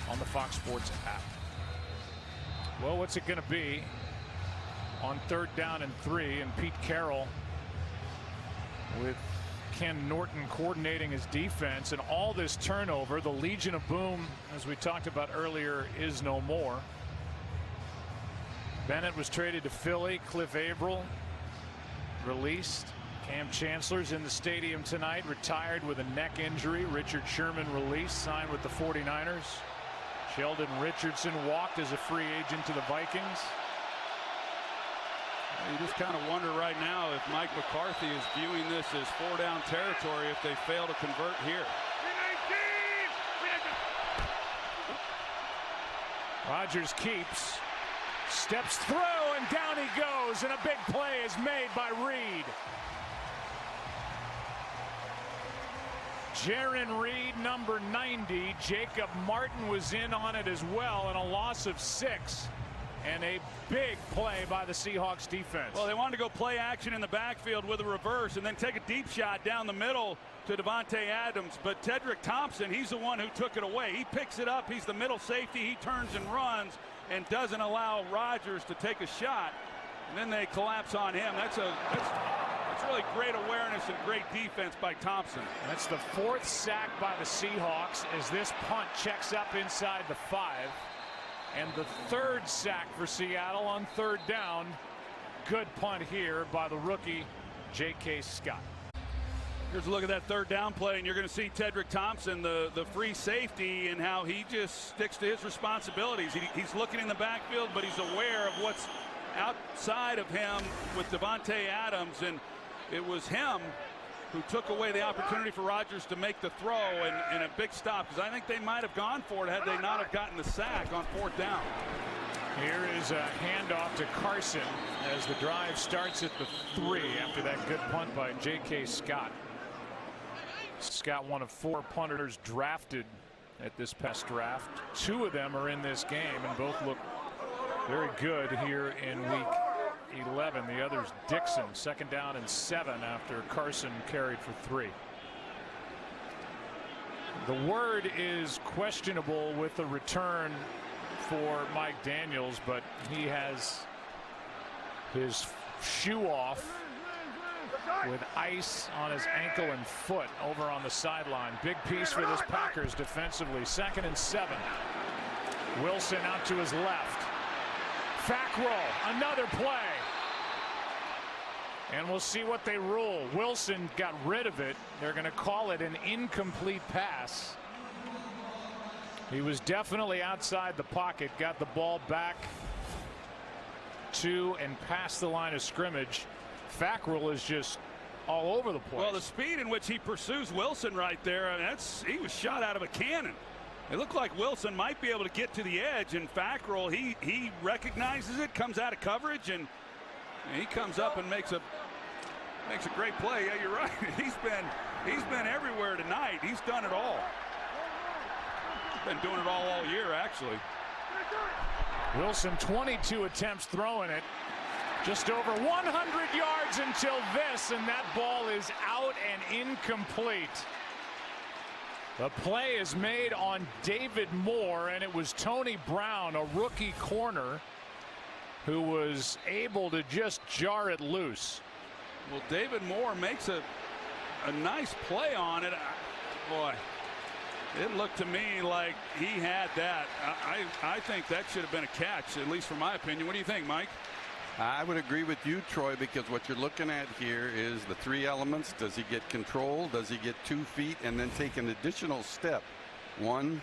on the Fox Sports app. Well, what's it going to be on 3rd down and 3? And Pete Carroll with Ken Norton coordinating his defense, and all this turnover. The Legion of Boom, as we talked about earlier, is no more. Bennett was traded to Philly. Cliff Averill released. Cam Chancellor's in the stadium tonight, retired with a neck injury. Richard Sherman released, signed with the 49ers. Sheldon Richardson walked as a free agent to the Vikings. You just kind of wonder right now if Mike McCarthy is viewing this as 4-down territory if they fail to convert here. Rodgers keeps, steps through, and down he goes, and a big play is made by Reed. Jaron Reed, number 90. Jacob Martin was in on it as well, and a loss of 6. and a big play by the Seahawks defense. Well, they wanted to go play action in the backfield with a reverse and then take a deep shot down the middle to Davante Adams. But Tedrick Thompson, he's the one who took it away. He picks it up. He's the middle safety. He turns and runs and doesn't allow Rodgers to take a shot. And then they collapse on him. That's really great awareness and great defense by Thompson. That's the 4th sack by the Seahawks as this punt checks up inside the 5. And the 3rd sack for Seattle on 3rd down. Good punt here by the rookie J.K. Scott. Here's a look at that 3rd down play, and you're going to see Tedrick Thompson, the free safety, and how he just sticks to his responsibilities. He's looking in the backfield, but he's aware of what's outside of him with Davante Adams, and it was him who took away the opportunity for Rodgers to make the throw and a big stop, because I think they might have gone for it had they not have gotten the sack on 4th down. Here is a handoff to Carson as the drive starts at the 3 after that good punt by J.K. Scott. Scott, one of 4 punters drafted at this past draft. 2 of them are in this game, and both look very good here in week 11. The other's Dixon, 2nd down and 7 after Carson carried for 3. The word is questionable with the return for Mike Daniels, but he has his shoe off with ice on his ankle and foot over on the sideline. Big piece for this Packers defensively. 2nd and 7. Wilson out to his left. Fackrell, another play. And we'll see what they rule. Wilson got rid of it. They're going to call it an incomplete pass. He was definitely outside the pocket, got the ball back to and past the line of scrimmage. Fackrell is just all over the place. Well, the speed in which he pursues Wilson right there, I mean, he was shot out of a cannon. It looked like Wilson might be able to get to the edge, and Fackrell, he recognizes it, comes out of coverage, and he comes up and makes a great play. Yeah, you're right. He's been everywhere tonight. He's done it all. Been doing it all year, actually. Wilson, 22 attempts throwing it. Just over 100 yards until this, and that ball is out and incomplete. The play is made on David Moore, and it was Tony Brown, a rookie corner, who was able to just jar it loose. Well, David Moore makes a nice play on it. Boy, it looked to me like he had that. I think that should have been a catch, at least from my opinion. What do you think, Mike? I would agree with you, Troy, because what you're looking at here is the 3 elements. Does he get control? Does he get 2 feet and then take an additional step? 1,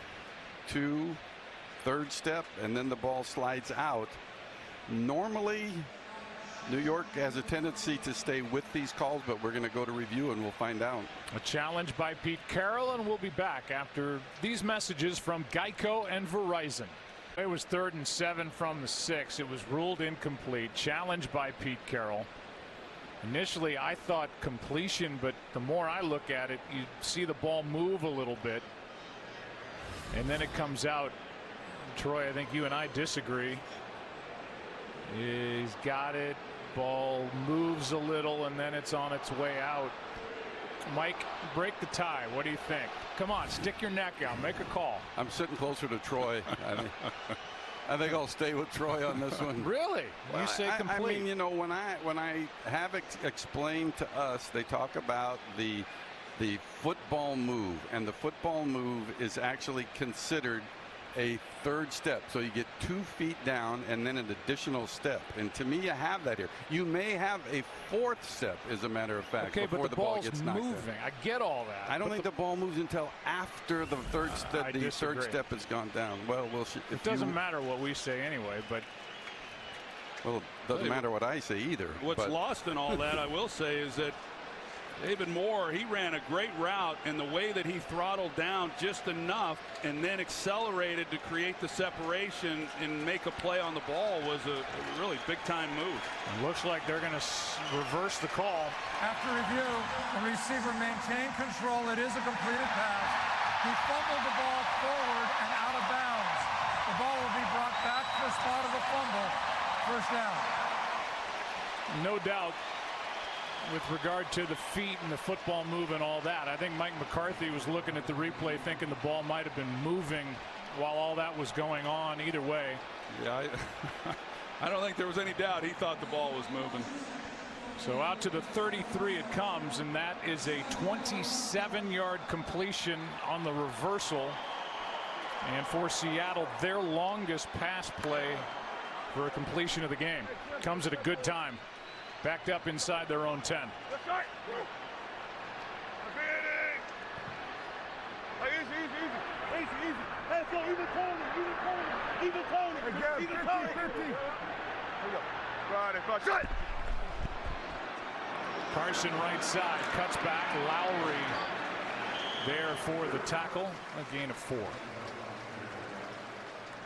2, 3rd step, and then the ball slides out. Normally, New York has a tendency to stay with these calls, but we're going to go to review and we'll find out. A challenge by Pete Carroll, and we'll be back after these messages from Geico and Verizon. It was 3rd and 7 from the 6. It was ruled incomplete. Challenged by Pete Carroll. Initially, I thought completion, but the more I look at it, you see the ball move a little bit, and then it comes out. Troy, I think you and I disagree. He's got it. Ball moves a little, and then it's on its way out. Mike, break the tie. What do you think? Come on, stick your neck out. Make a call. I'm sitting closer to Troy. I think I'll stay with Troy on this one. Really? Well, you say complete. I mean, you know, when I have explained to us, they talk about the football move, and the football move is actually considered a 3rd step. So you get 2 feet down and then an additional step. And to me, you have that here. You may have a 4th step, as a matter of fact, okay, before but the ball ball's gets knocked moving. out. I get all that. I don't think the ball moves until after the 3rd step. The 3rd step has gone down. Well, it doesn't matter what we say anyway, but. Well, it doesn't matter what I say either. What's lost in all that, I will say, is that David Moore, he ran a great route, and the way that he throttled down just enough and then accelerated to create the separation and make a play on the ball was a really big-time move. It looks like they're going to reverse the call. After review, the receiver maintained control. It is a completed pass. He fumbled the ball forward and out of bounds. The The ball will be brought back to the spot of the fumble. First down. No doubt with regard to the feet and the football move and all that. I think Mike McCarthy was looking at the replay thinking the ball might have been moving while all that was going on. Either way. Yeah, I don't think there was any doubt. He thought the ball was moving. So out to the 33 it comes, and that is a 27-yard completion on the reversal. And for Seattle, their longest pass play for a completion of the game. Comes at a good time. Backed up inside their own 10. Carson right side, cuts back. Lowry there for the tackle, a gain of 4.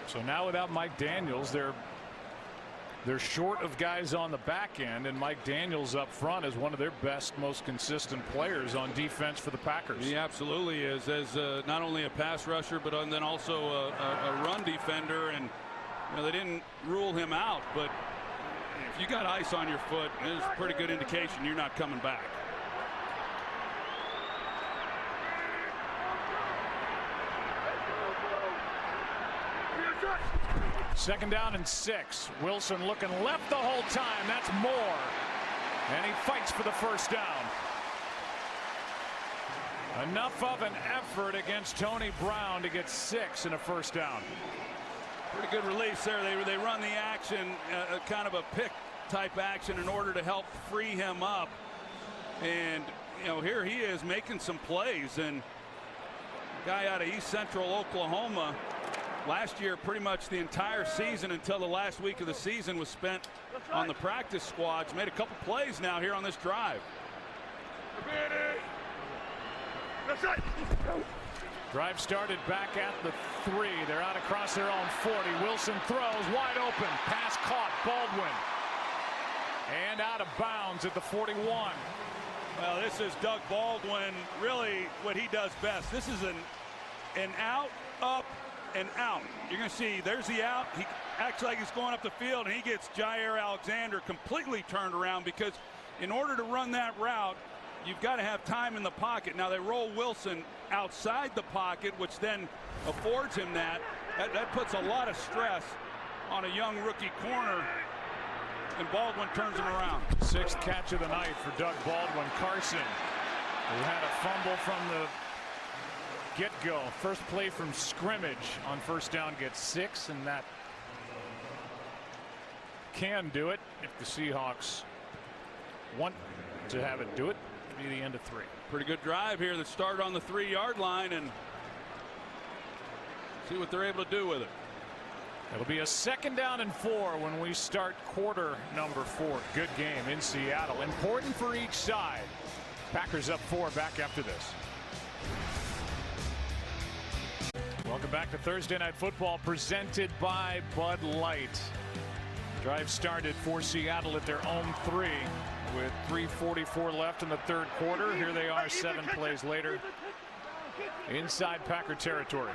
So now without Mike Daniels, they're short of guys on the back end, and Mike Daniels up front is one of their best, most consistent players on defense for the Packers. He absolutely is, as not only a pass rusher, but then also a run defender. And you know, they didn't rule him out, but if you got ice on your foot, it's a pretty good indication you're not coming back. Second down and 6. Wilson looking left the whole time. That's Moore. And he fights for the first down. Enough of an effort against Tony Brown to get 6 and a first down. Pretty good release there. They run the action, kind of a pick type action in order to help free him up. And you know, here he is making some plays. And guy out of East Central Oklahoma. Last year, pretty much the entire season until the last week of the season was spent on the practice squads. Made a couple plays now here on this drive. Drive started back at the 3. They're out across their own 40. Wilson throws wide open. Pass caught. Baldwin. And out of bounds at the 41. Well, this is Doug Baldwin, really what he does best. This is an out, up, and out. You're going to see there's the out. He acts like he's going up the field, and he gets Jair Alexander completely turned around, because in order to run that route, you've got to have time in the pocket. Now they roll Wilson outside the pocket, which then affords him that puts a lot of stress on a young rookie corner, and Baldwin turns him around. 6th catch of the night for Doug Baldwin. Carson, who had a fumble from the get-go. First play from scrimmage on first down, gets 6, and that can do it if the Seahawks want to have it do it. It'll be the end of 3. Pretty good drive here that started on the 3-yard line, and see what they're able to do with it. It'll be a 2nd down and 4 when we start quarter number 4. Good game in Seattle. Important for each side. Packers up 4 back after this. Welcome back to Thursday Night Football, presented by Bud Light. Drive started for Seattle at their own 3 with 3:44 left in the 3rd quarter. Here they are 7 plays later inside Packer territory.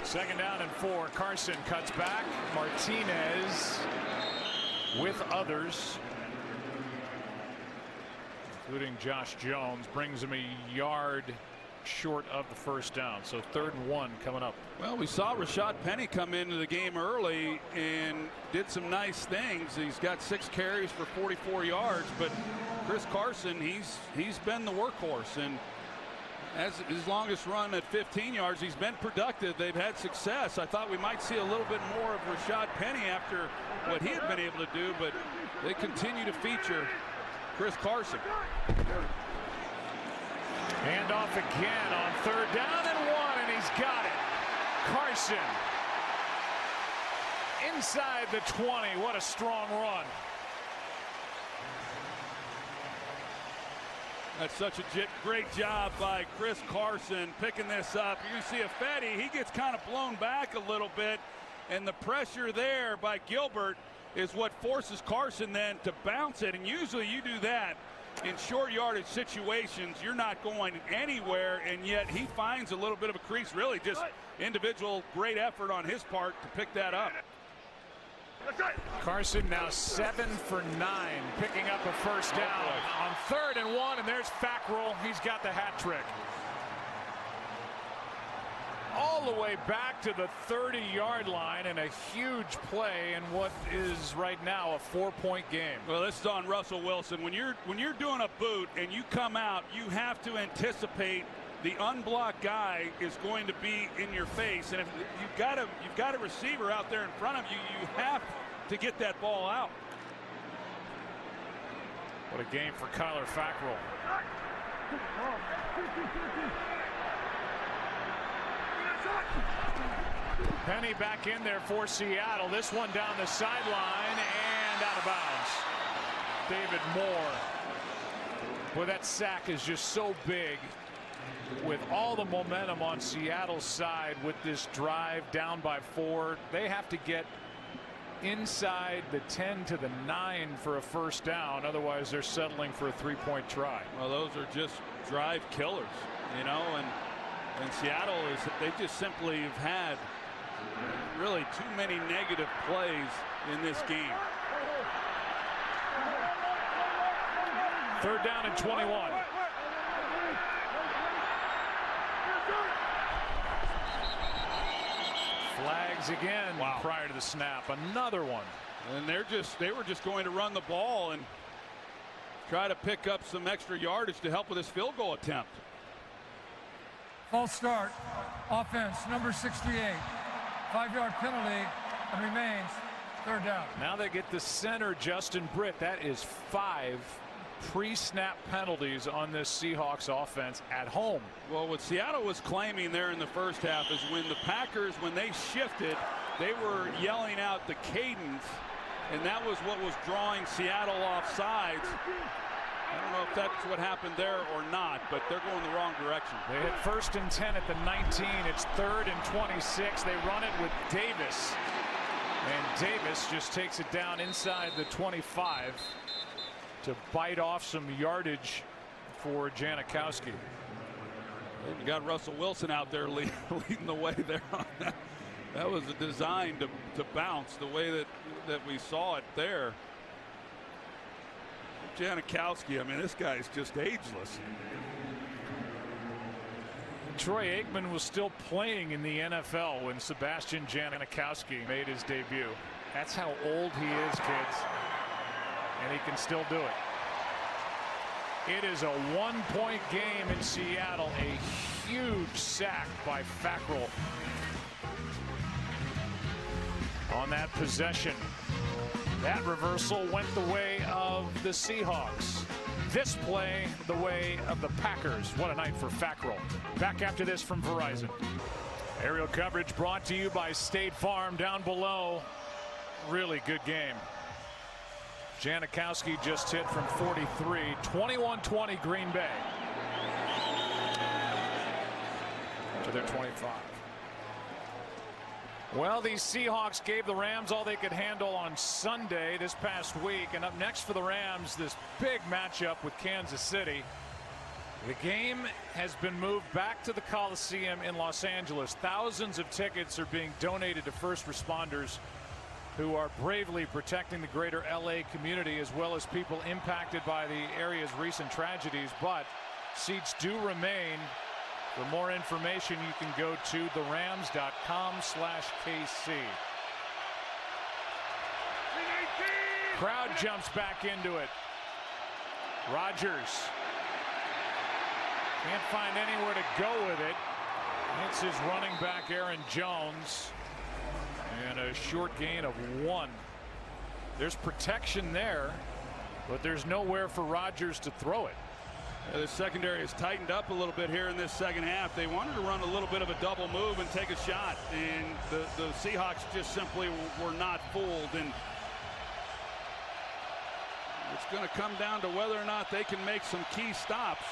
Second down and 4. Carson cuts back. Martinez with others, including Josh Jones, brings him a yard short of the first down. So 3rd and 1 coming up. Well, we saw Rashad Penny come into the game early and did some nice things. He's got 6 carries for 44 yards, but Chris Carson, he's been the workhorse, and as his longest run at 15 yards, he's been productive. They've had success. I thought we might see a little bit more of Rashad Penny after what he had been able to do, but they continue to feature Chris Carson. Hand off again on 3rd down and 1, and he's got it. Carson inside the 20. What a strong run. That's such a great job by Chris Carson picking this up. You're going to see Ifedi, he gets kind of blown back a little bit, and the pressure there by Gilbert is what forces Carson then to bounce it. And usually you do that in short yardage situations, you're not going anywhere, and yet he finds a little bit of a crease. Really just individual great effort on his part to pick that up. Carson now 7 for 9, picking up a first down on 3rd and 1, and there's Fackrell. He's got the hat trick. All the way back to the 30-yard line, and a huge play in what is right now a 4-point game. Well, this is on Russell Wilson. When you're doing a boot and you come out, you have to anticipate the unblocked guy is going to be in your face, and if you've got a receiver out there in front of you, you have to get that ball out. What a game for Kyler Fackrell. Penny back in there for Seattle. This one down the sideline and out of bounds. David Moore. Boy, that sack is just so big. With all the momentum on Seattle's side with this drive down by 4, they have to get inside the 10 to the 9 for a first down. Otherwise, they're settling for a 3-point try. Well, those are just drive killers, you know, and Seattle they just simply have had really too many negative plays in this game. 3rd down and 21. Flags again prior to the snap. Another one. And they were just going to run the ball and try to pick up some extra yardage to help with this field goal attempt. False start. Offense, number 68. 5-yard penalty and remains 3rd down. Now they get the center, Justin Britt. That is 5 pre-snap penalties on this Seahawks offense at home. Well, what Seattle was claiming there in the first half is when the Packers, when they shifted, they were yelling out the cadence, and that was what was drawing Seattle off sides. I don't know if that's what happened there or not, but they're going the wrong direction. They hit 1st and 10 at the 19. It's 3rd and 26. They run it with Davis. And Davis just takes it down inside the 25 to bite off some yardage for Janikowski. You got Russell Wilson out there leading the way there on that. That was designed to bounce the way that we saw it there. Janikowski, I mean, this guy's just ageless. Troy Aikman was still playing in the NFL when Sebastian Janikowski made his debut. That's how old he is, kids. And he can still do it. It is a 1-point game in Seattle. A huge sack by Fackrell on that possession. That reversal went the way of the Seahawks. This play the way of the Packers. What a night for Fackrell. Back after this from Verizon. Aerial coverage brought to you by State Farm. Down below, really good game. Janikowski just hit from 43. 21-20 Green Bay to their 25. Well, these Seahawks gave the Rams all they could handle on Sunday this past week. And up next for the Rams, this big matchup with Kansas City. The game has been moved back to the Coliseum in Los Angeles. Thousands of tickets are being donated to first responders who are bravely protecting the greater LA community, as well as people impacted by the area's recent tragedies. But seats do remain. For more information, you can go to therams.com/KC. Crowd jumps back into it. Rodgers can't find anywhere to go with it. Hits his running back Aaron Jones. And a short gain of 1. There's protection there, but there's nowhere for Rodgers to throw it. The secondary has tightened up a little bit here in this second half. They wanted to run a little bit of a double move and take a shot, and the Seahawks just simply were not fooled. And it's going to come down to whether or not they can make some key stops,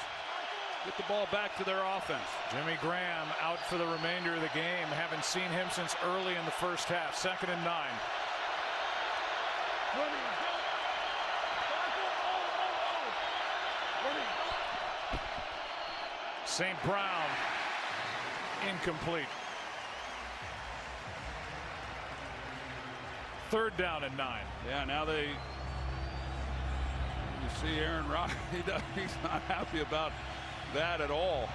get the ball back to their offense. Jimmy Graham out for the remainder of the game. Haven't seen him since early in the first half. 2nd and 9. St. Brown, incomplete. 3rd down and 9. Yeah, now you see Aaron Rodgers, he's not happy about that at all.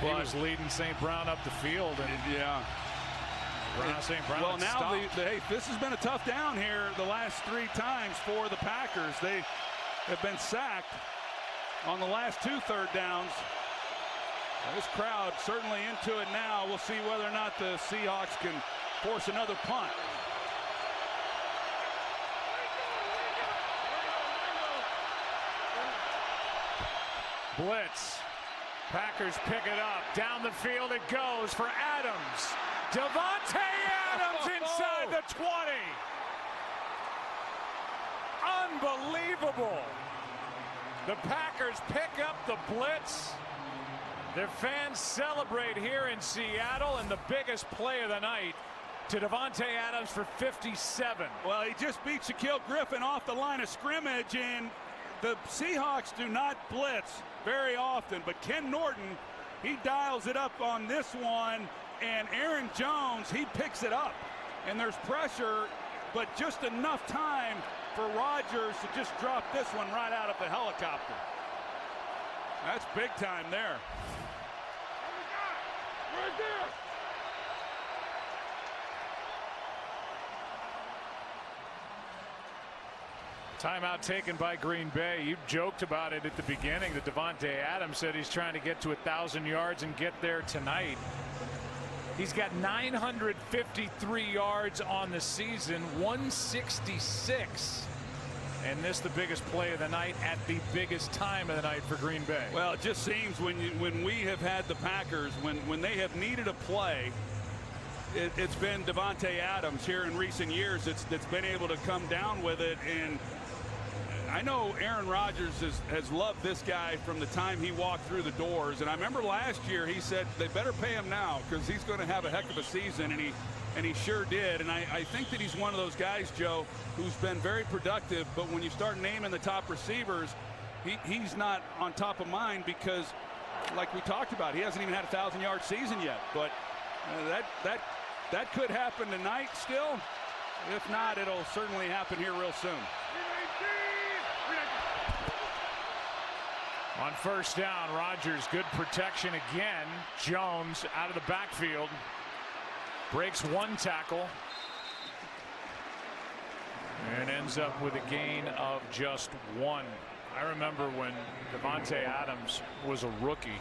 He was leading St. Brown up the field, and yeah. St. Brown. Well, now hey, this has been a tough down here the last 3 times for the Packers. They have been sacked on the last 2 3rd downs. This crowd certainly into it now. We'll see whether or not the Seahawks can force another punt. Blitz. Packers pick it up. Down the field it goes for Adams. Davante Adams inside the 20. Unbelievable. The Packers pick up the blitz. Their fans celebrate here in Seattle, and the biggest play of the night to Davante Adams for 57. Well, he just beat Shaquille Griffin off the line of scrimmage, and the Seahawks do not blitz very often, but Ken Norton, he dials it up on this one, and Aaron Jones, he picks it up, and there's pressure, but just enough time for Rodgers to just drop this one right out of the helicopter. That's big time there. Right there. Timeout taken by Green Bay. You joked about it at the beginning that Davante Adams said he's trying to get to 1,000 yards and get there tonight. He's got 953 yards on the season, 166. And this the biggest play of the night at the biggest time of the night for Green Bay. Well, it just seems when we have had the Packers, when they have needed a play, it's been Davante Adams here in recent years that's been able to come down with it. And I know Aaron Rodgers has loved this guy from the time he walked through the doors. And I remember last year he said they better pay him now because he's going to have a heck of a season, and he sure did. And I think that he's one of those guys, Joe, who's been very productive. But when you start naming the top receivers, he's not on top of mind because, like we talked about, he hasn't even had a 1,000-yard season yet. But that could happen tonight still. If not, it'll certainly happen here real soon. On 1st down, Rodgers, good protection again. Jones out of the backfield. Breaks 1 tackle. And ends up with a gain of just 1. I remember when Davante Adams was a rookie.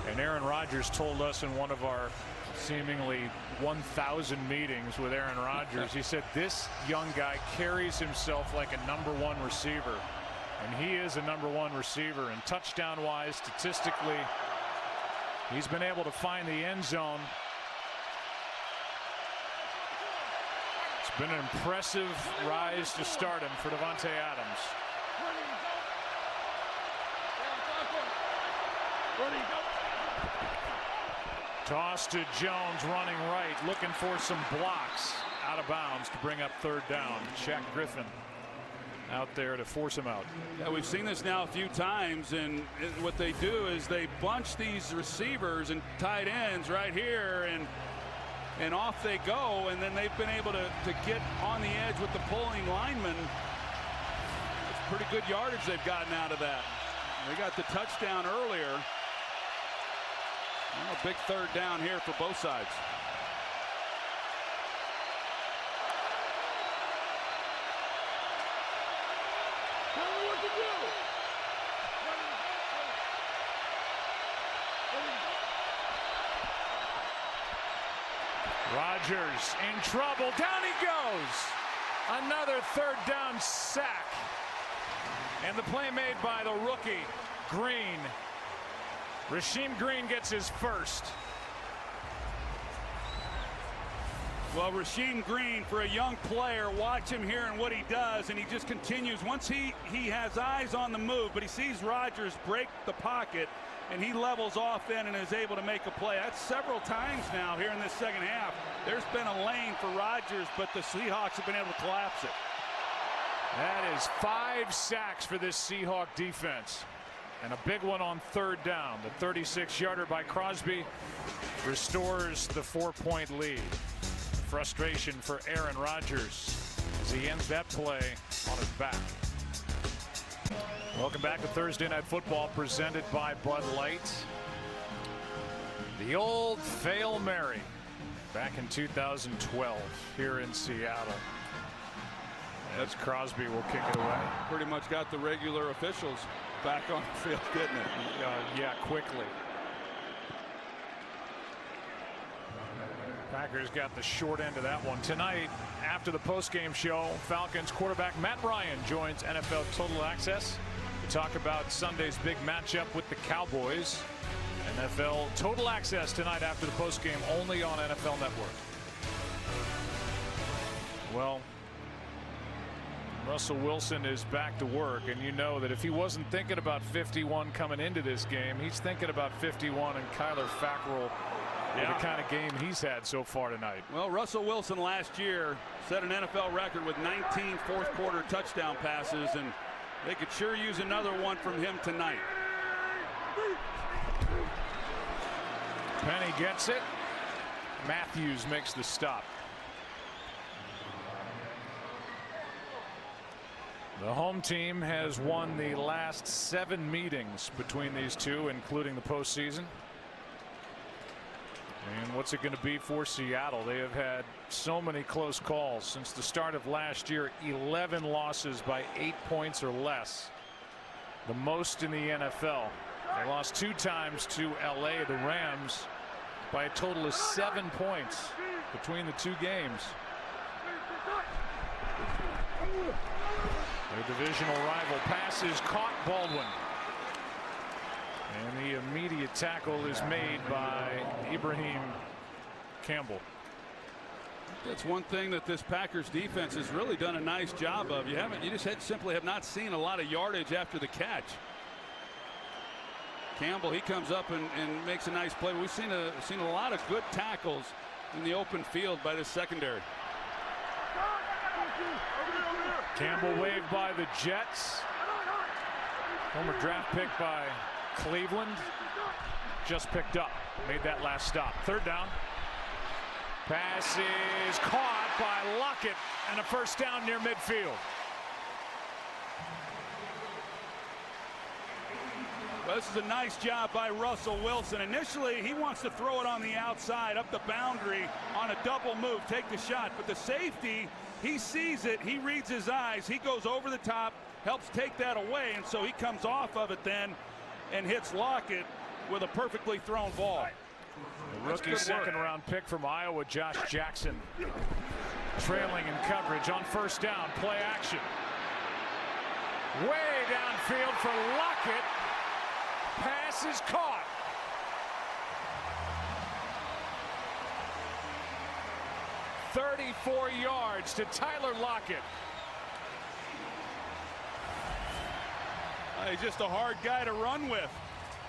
And Aaron Rodgers told us in one of our seemingly 1,000 meetings with Aaron Rodgers, he said this young guy carries himself like a #1 receiver. And he is a #1 receiver. And touchdown-wise, statistically, he's been able to find the end zone. It's been an impressive rise to start him for Davante Adams. Toss to Jones running right, looking for some blocks out of bounds to bring up 3rd down. Shaq Griffin out there to force him out. Yeah, we've seen this now a few times, and what they do is they bunch these receivers and tight ends right here, and off they go, and then they've been able to get on the edge with the pulling linemen. It's pretty good yardage they've gotten out of that. They got the touchdown earlier. Well, a big 3rd down here for both sides. Rodgers in trouble. Down he goes. Another 3rd down sack. And the play made by the rookie, Green. Rasheem Green gets his first. Well, Rasheem Green, for a young player, watch him here and what he does, and he just continues. Once he has eyes on the move, but he sees Rodgers break the pocket, and he levels off then and is able to make a play. That's several times now here in this 2nd half. There's been a lane for Rodgers, but the Seahawks have been able to collapse it. That is 5 sacks for this Seahawk defense. And a big one on 3rd down. The 36-yarder by Crosby restores the 4-point lead. Frustration for Aaron Rodgers as he ends that play on his back. Welcome back to Thursday Night Football, presented by Bud Light. The old Fail Mary back in 2012 here in Seattle. As Crosby will kick it away. Pretty much got the regular officials back on the field, didn't it? Yeah, quickly. Packers got the short end of that one. Tonight, after the postgame show, Falcons quarterback Matt Ryan joins NFL Total Access to talk about Sunday's big matchup with the Cowboys. NFL Total Access tonight after the postgame, only on NFL Network. Well, Russell Wilson is back to work, and you know that if he wasn't thinking about 51 coming into this game, he's thinking about 51 and Kyler Fackrell. Yeah. The kind of game he's had so far tonight. Well, Russell Wilson last year set an NFL record with 19 fourth-quarter touchdown passes, and they could sure use another one from him tonight. Penny gets it. Matthews makes the stop. The home team has won the last 7 meetings between these two, including the postseason. And what's it going to be for Seattle? They have had so many close calls since the start of last year. 11 losses by 8 points or less, the most in the NFL. They lost 2 times to LA, the Rams, by a total of 7 points between the 2 games. Their divisional rival passes caught Baldwin. And the immediate tackle is made by Ibrahim Campbell. That's one thing that this Packers defense has really done a nice job of. You just simply have not seen a lot of yardage after the catch. Campbell, he comes up and makes a nice play. We've seen a lot of good tackles in the open field by this secondary. Campbell waved by the Jets. Former draft pick by Cleveland. Just picked up. Made that last stop. 3rd down. Pass is caught by Lockett, and a first down near midfield. Well, this is a nice job by Russell Wilson. Initially, he wants to throw it on the outside, up the boundary on a double move, take the shot. But the safety, he sees it, he reads his eyes, he goes over the top, helps take that away, and so he comes off of it then and hits Lockett with a perfectly thrown ball. The rookie second-round pick from Iowa, Josh Jackson, trailing in coverage on first down, play action. Way downfield for Lockett. Pass is caught. "34 yards to Tyler Lockett. He's just a hard guy to run with.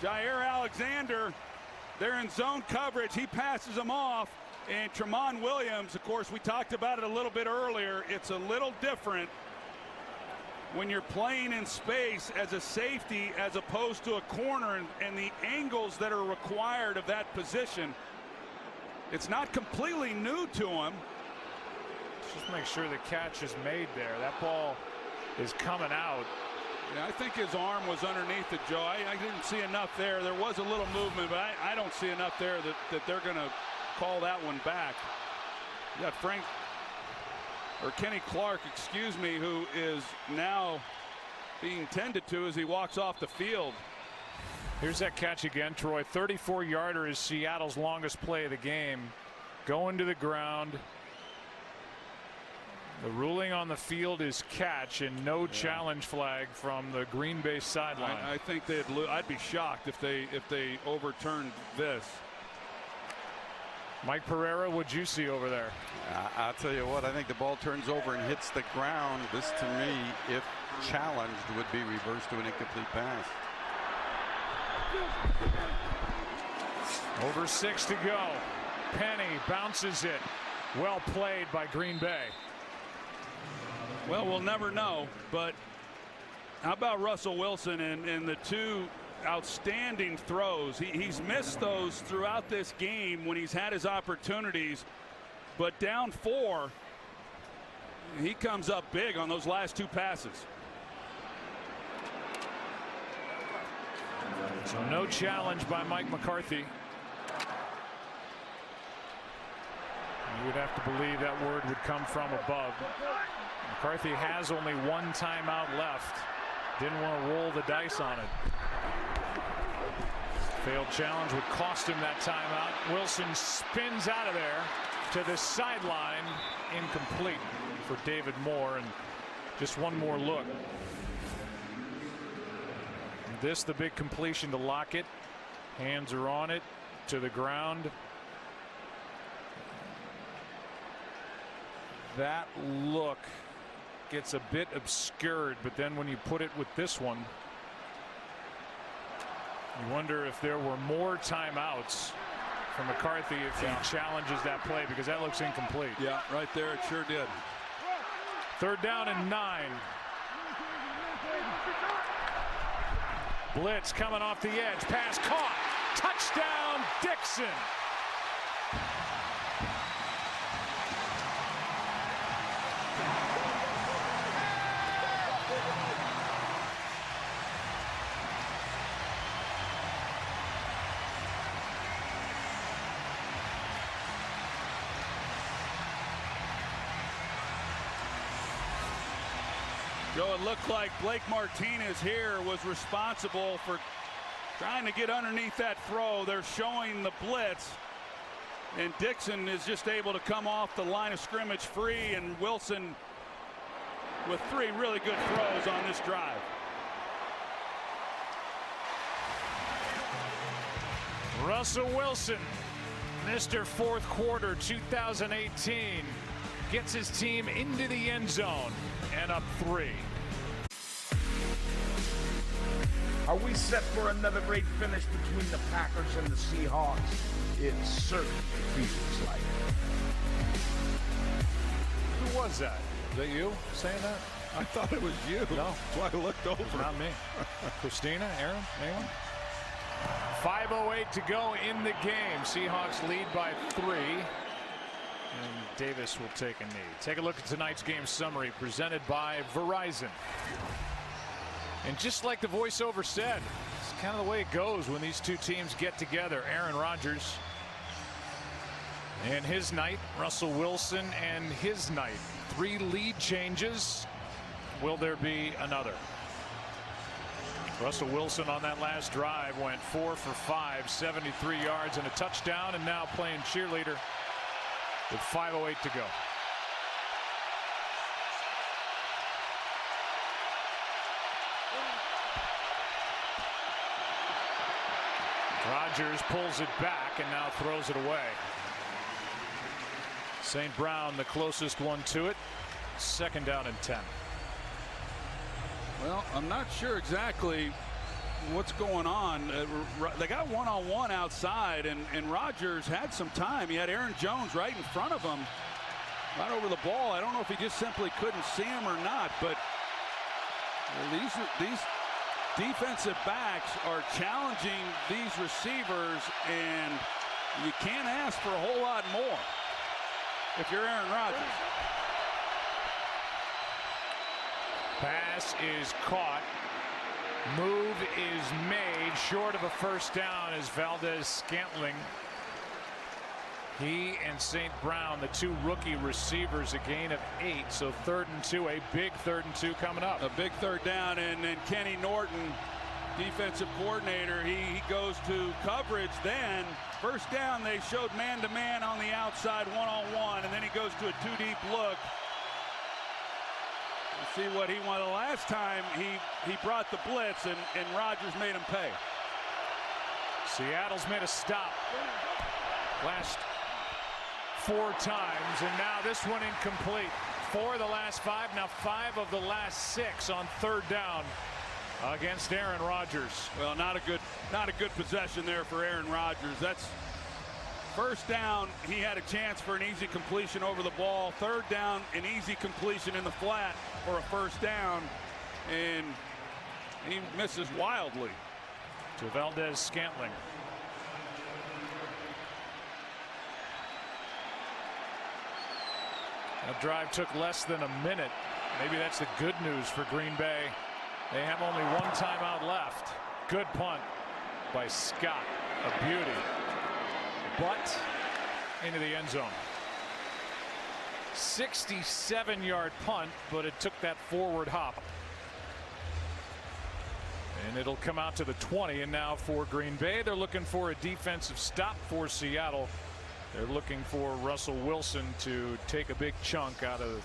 Jair Alexander, they're in zone coverage. He passes him off. And Tramon Williams, of course, we talked about it a little bit earlier. It's a little different when you're playing in space as a safety as opposed to a corner, and the angles that are required of that position. It's not completely new to him. Just make sure the catch is made there. That ball is coming out. Yeah, I think his arm was underneath it, Joe. I didn't see enough there. There was a little movement, but I don't see enough there that they're going to call that one back. You got Kenny Clark, excuse me, who is now being tended to as he walks off the field. Here's that catch again, Troy. 34-yarder is Seattle's longest play of the game. Going to the ground. The ruling on the field is catch, and no challenge flag from the Green Bay sideline. I think I'd be shocked if they overturned this. Mike Pereira, what'd you see over there? I'll tell you what, I think the ball turns over and hits the ground. This, to me, if challenged, would be reversed to an incomplete pass. Over 6 to go. Penny bounces it. Well played by Green Bay. Well, we'll never know, but how about Russell Wilson and the two outstanding throws? He's missed those throughout this game when he's had his opportunities, but down 4, he comes up big on those last 2 passes. So no challenge by Mike McCarthy. You would have to believe that word would come from above. McCarthy has only 1 timeout left. Didn't want to roll the dice on it. Failed challenge would cost him that timeout. Wilson spins out of there to the sideline. Incomplete for David Moore, and just one more look. This the big completion to Lockett. Hands are on it to the ground. That look gets a bit obscured, but then when you put it with this one, you wonder if there were more timeouts for McCarthy if he challenges that play, because that looks incomplete. Yeah, right there, it sure did. 3rd down and 9. Blitz coming off the edge. Pass caught. Touchdown, Dixon. Joe, it looked like Blake Martinez here was responsible for trying to get underneath that throw. They're showing the blitz, and Dixon is just able to come off the line of scrimmage free, and Wilson with 3 really good throws on this drive. Russell Wilson, Mr. 4th quarter 2018, gets his team into the end zone and up 3. Are we set for another great finish between the Packers and the Seahawks? It certainly feels like it. Who was that? Is that you saying that? I thought it was you. No. That's why I looked over. Not me. Christina, Aaron, anyone? 5:08 to go in the game. Seahawks lead by 3. And Davis will take a knee. Take a look at tonight's game summary presented by Verizon. And just like the voiceover said, it's kind of the way it goes when these two teams get together. Aaron Rodgers and his night, Russell Wilson and his night. 3 lead changes. Will there be another? Russell Wilson on that last drive went 4 for 5, 73 yards and a touchdown, and now playing cheerleader with 5:08 to go. Rodgers pulls it back and now throws it away. St. Brown the closest one to it. 2nd down and 10. Well, I'm not sure exactly what's going on. They got one-on-one outside, and Rodgers had some time. He had Aaron Jones right in front of him, right over the ball. I don't know if he just simply couldn't see him or not, but these defensive backs are challenging these receivers, and you can't ask for a whole lot more if you're Aaron Rodgers. Pass is caught. Move is made short of a first down as Valdez-Scantling. He and St. Brown, the 2 rookie receivers, a gain of 8. So 3rd and 2, a big 3rd and 2 coming up. A big 3rd down, and then Kenny Norton, defensive coordinator, he goes to coverage. Then 1st down, they showed man-to-man on the outside, one-on-one, and then he goes to a 2-deep look. See what he wanted. Last time he brought the blitz, and Rodgers made him pay. Seattle's made a stop last 4 times, and now this one incomplete. 4 of the last 5, now 5 of the last 6 on 3rd down against Aaron Rodgers. Well, not a good possession there for Aaron Rodgers. That's First down, he had a chance for an easy completion over the ball. Third down, an easy completion in the flat for a first down, and he misses wildly. To Valdez-Scantling. That drive took less than a minute. Maybe that's the good news for Green Bay. They have only one timeout left. Good punt by Scott. A beauty. But into the end zone. 67-yard punt, but it took that forward hop. And it'll come out to the 20. And now for Green Bay, they're looking for a defensive stop for Seattle. They're looking for Russell Wilson to take a big chunk out of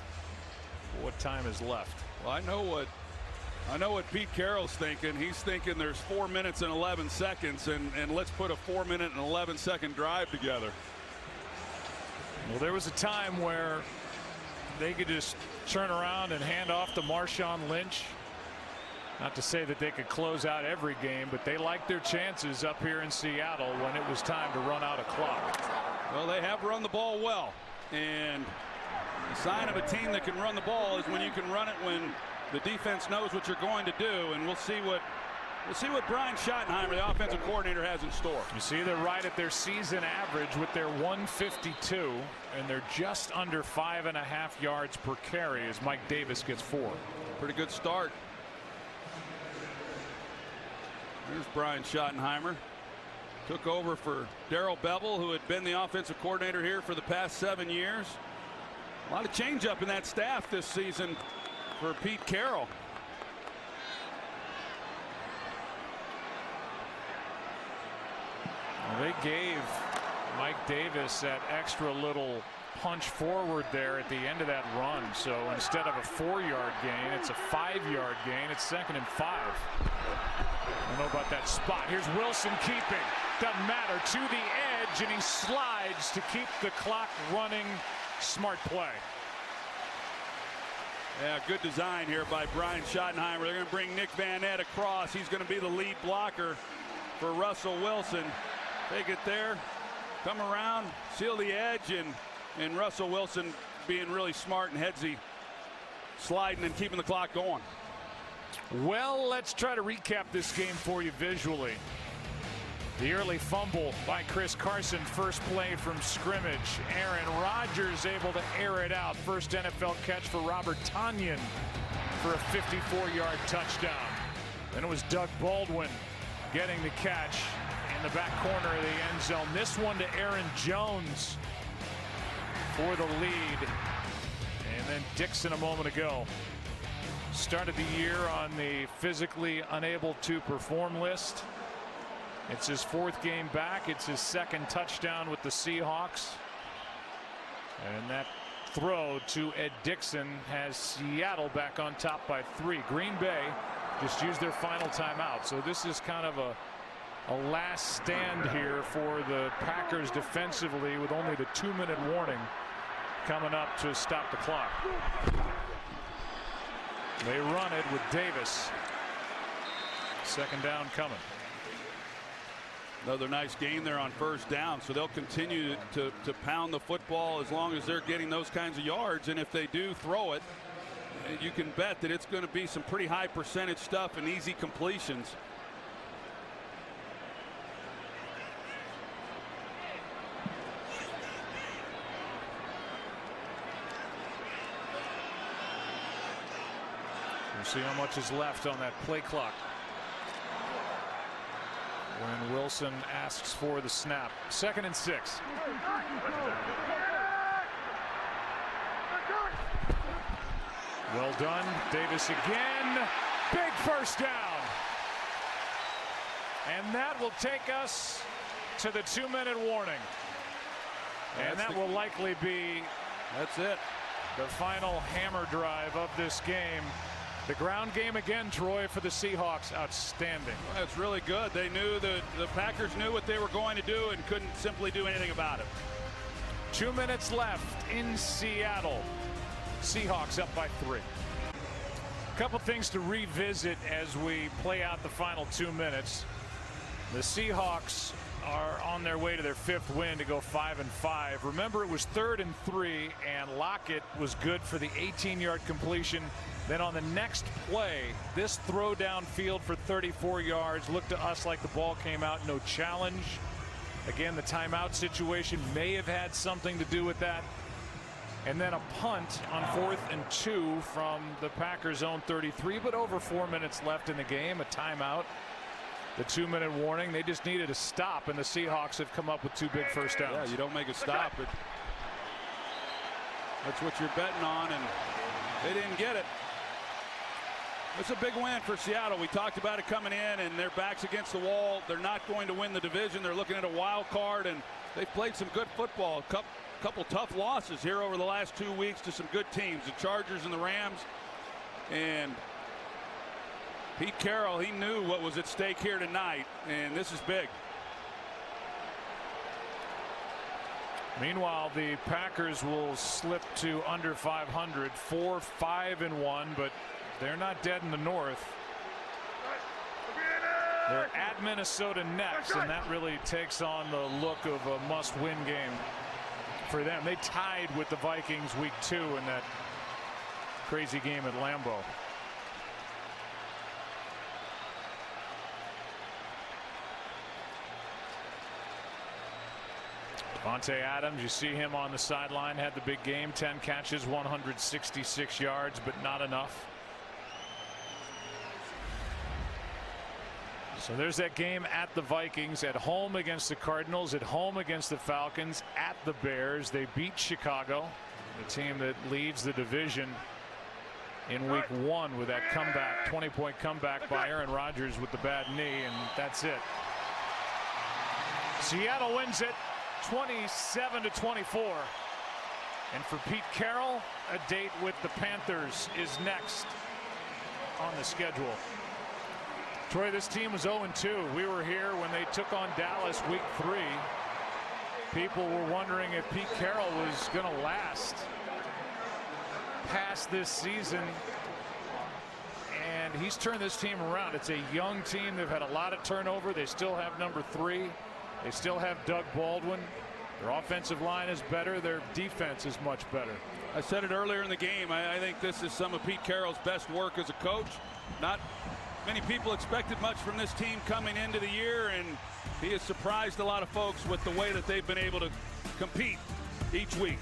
what time is left. Well, I know what Pete Carroll's thinking. He's thinking there's 4 minutes and 11 seconds, and let's put a 4-minute and 11-second drive together. Well, there was a time where they could just turn around and hand off to Marshawn Lynch. Not to say that they could close out every game, but they liked their chances up here in Seattle when it was time to run out a clock. Well, they have run the ball well, and the sign of a team that can run the ball is when you can run it when the defense knows what you're going to do. And we'll see what Brian Schottenheimer, the offensive coordinator, has in store. You see, they're right at their season average with their 152, and they're just under 5.5 yards per carry as Mike Davis gets 4. Pretty good start. Here's Brian Schottenheimer. Took over for Darrell Bevell, who had been the offensive coordinator here for the past 7 years. A lot of change up in that staff this season for Pete Carroll. Well, they gave Mike Davis that extra little punch forward there at the end of that run. So instead of a 4-yard gain, it's a 5-yard gain. It's 2nd and 5. I don't know about that spot. Here's Wilson keeping. Doesn't matter. To the edge, and he slides to keep the clock running. Smart play. Yeah, good design here by Brian Schottenheimer. They're going to bring Nick Van Ed across. He's going to be the lead blocker for Russell Wilson. Take it there, come around, seal the edge, and Russell Wilson being really smart and headsy, sliding and keeping the clock going. Well, let's try to recap this game for you visually. The early fumble by Chris Carson, first play from scrimmage. Aaron Rodgers able to air it out. First NFL catch for Robert Tonyan for a 54-yard touchdown. Then it was Doug Baldwin getting the catch in the back corner of the end zone. This one to Aaron Jones for the lead. And then Dixon a moment ago. Started the year on the physically unable to perform list. It's his 4th game back. It's his 2nd touchdown with the Seahawks. And that throw to Ed Dixon has Seattle back on top by 3. Green Bay just used their final timeout. So this is kind of a last stand here for the Packers defensively, with only the 2-minute warning coming up to stop the clock. They run it with Davis. 2nd down coming. Another nice gain there on first down, so they'll continue to pound the football as long as they're getting those kinds of yards. And if they do throw it, you can bet that it's going to be some pretty high percentage stuff and easy completions. We'll see how much is left on that play clock when Wilson asks for the snap. 2nd and 6. Well done. Davis again. Big first down. And that will take us to the 2-minute warning. And that will likely be the final hammer drive of this game. The ground game again, Troy, for the Seahawks, outstanding. Well, that's really good. They knew the Packers knew what they were going to do and couldn't simply do anything about it. 2 minutes left in Seattle. Seahawks up by 3. A couple things to revisit as we play out the final 2 minutes. The Seahawks are on their way to their 5th win to go 5-5. Remember, it was 3rd and 3, and Lockett was good for the 18-yard completion. Then on the next play, this throw downfield for 34 yards looked to us like the ball came out, no challenge. Again, the timeout situation may have had something to do with that. And then a punt on 4th and 2 from the Packers' own 33, but over 4 minutes left in the game, a timeout. The 2-minute warning. They just needed a stop, and the Seahawks have come up with 2 big first downs. Yeah, you don't make a stop, but that's what you're betting on, and they didn't get it. It's a big win for Seattle. We talked about it coming in, and their backs against the wall. They're not going to win the division. They're looking at a wild card, and they've played some good football. Couple tough losses here over the last 2 weeks to some good teams, the Chargers and the Rams. And Pete Carroll, he knew what was at stake here tonight, and this is big. Meanwhile, the Packers will slip to under 500, 4-5-1, but they're not dead in the North. They're at Minnesota next, and that really takes on the look of a must-win game for them. They tied with the Vikings week 2 in that crazy game at Lambeau. Davante Adams, you see him on the sideline, had the big game, 10 catches, 166 yards, but not enough. So there's that game at the Vikings, at home against the Cardinals, at home against the Falcons, at the Bears. They beat Chicago, the team that leads the division in week 1 with that comeback, 20-point comeback by Aaron Rodgers with the bad knee, and that's it. Seattle wins it 27-24. And for Pete Carroll, a date with the Panthers is next on the schedule. Troy, this team was 0-2. We were here when they took on Dallas week 3. People were wondering if Pete Carroll was going to last past this season. And he's turned this team around. It's a young team. They've had a lot of turnover. They still have number 3. They still have Doug Baldwin. Their offensive line is better. Their defense is much better. I said it earlier in the game. I think this is some of Pete Carroll's best work as a coach. Not many people expected much from this team coming into the year, and he has surprised a lot of folks with the way that they've been able to compete each week.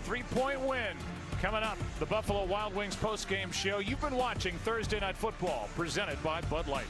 3-point win coming up. The Buffalo Wild Wings postgame show. You've been watching Thursday Night Football, presented by Bud Light.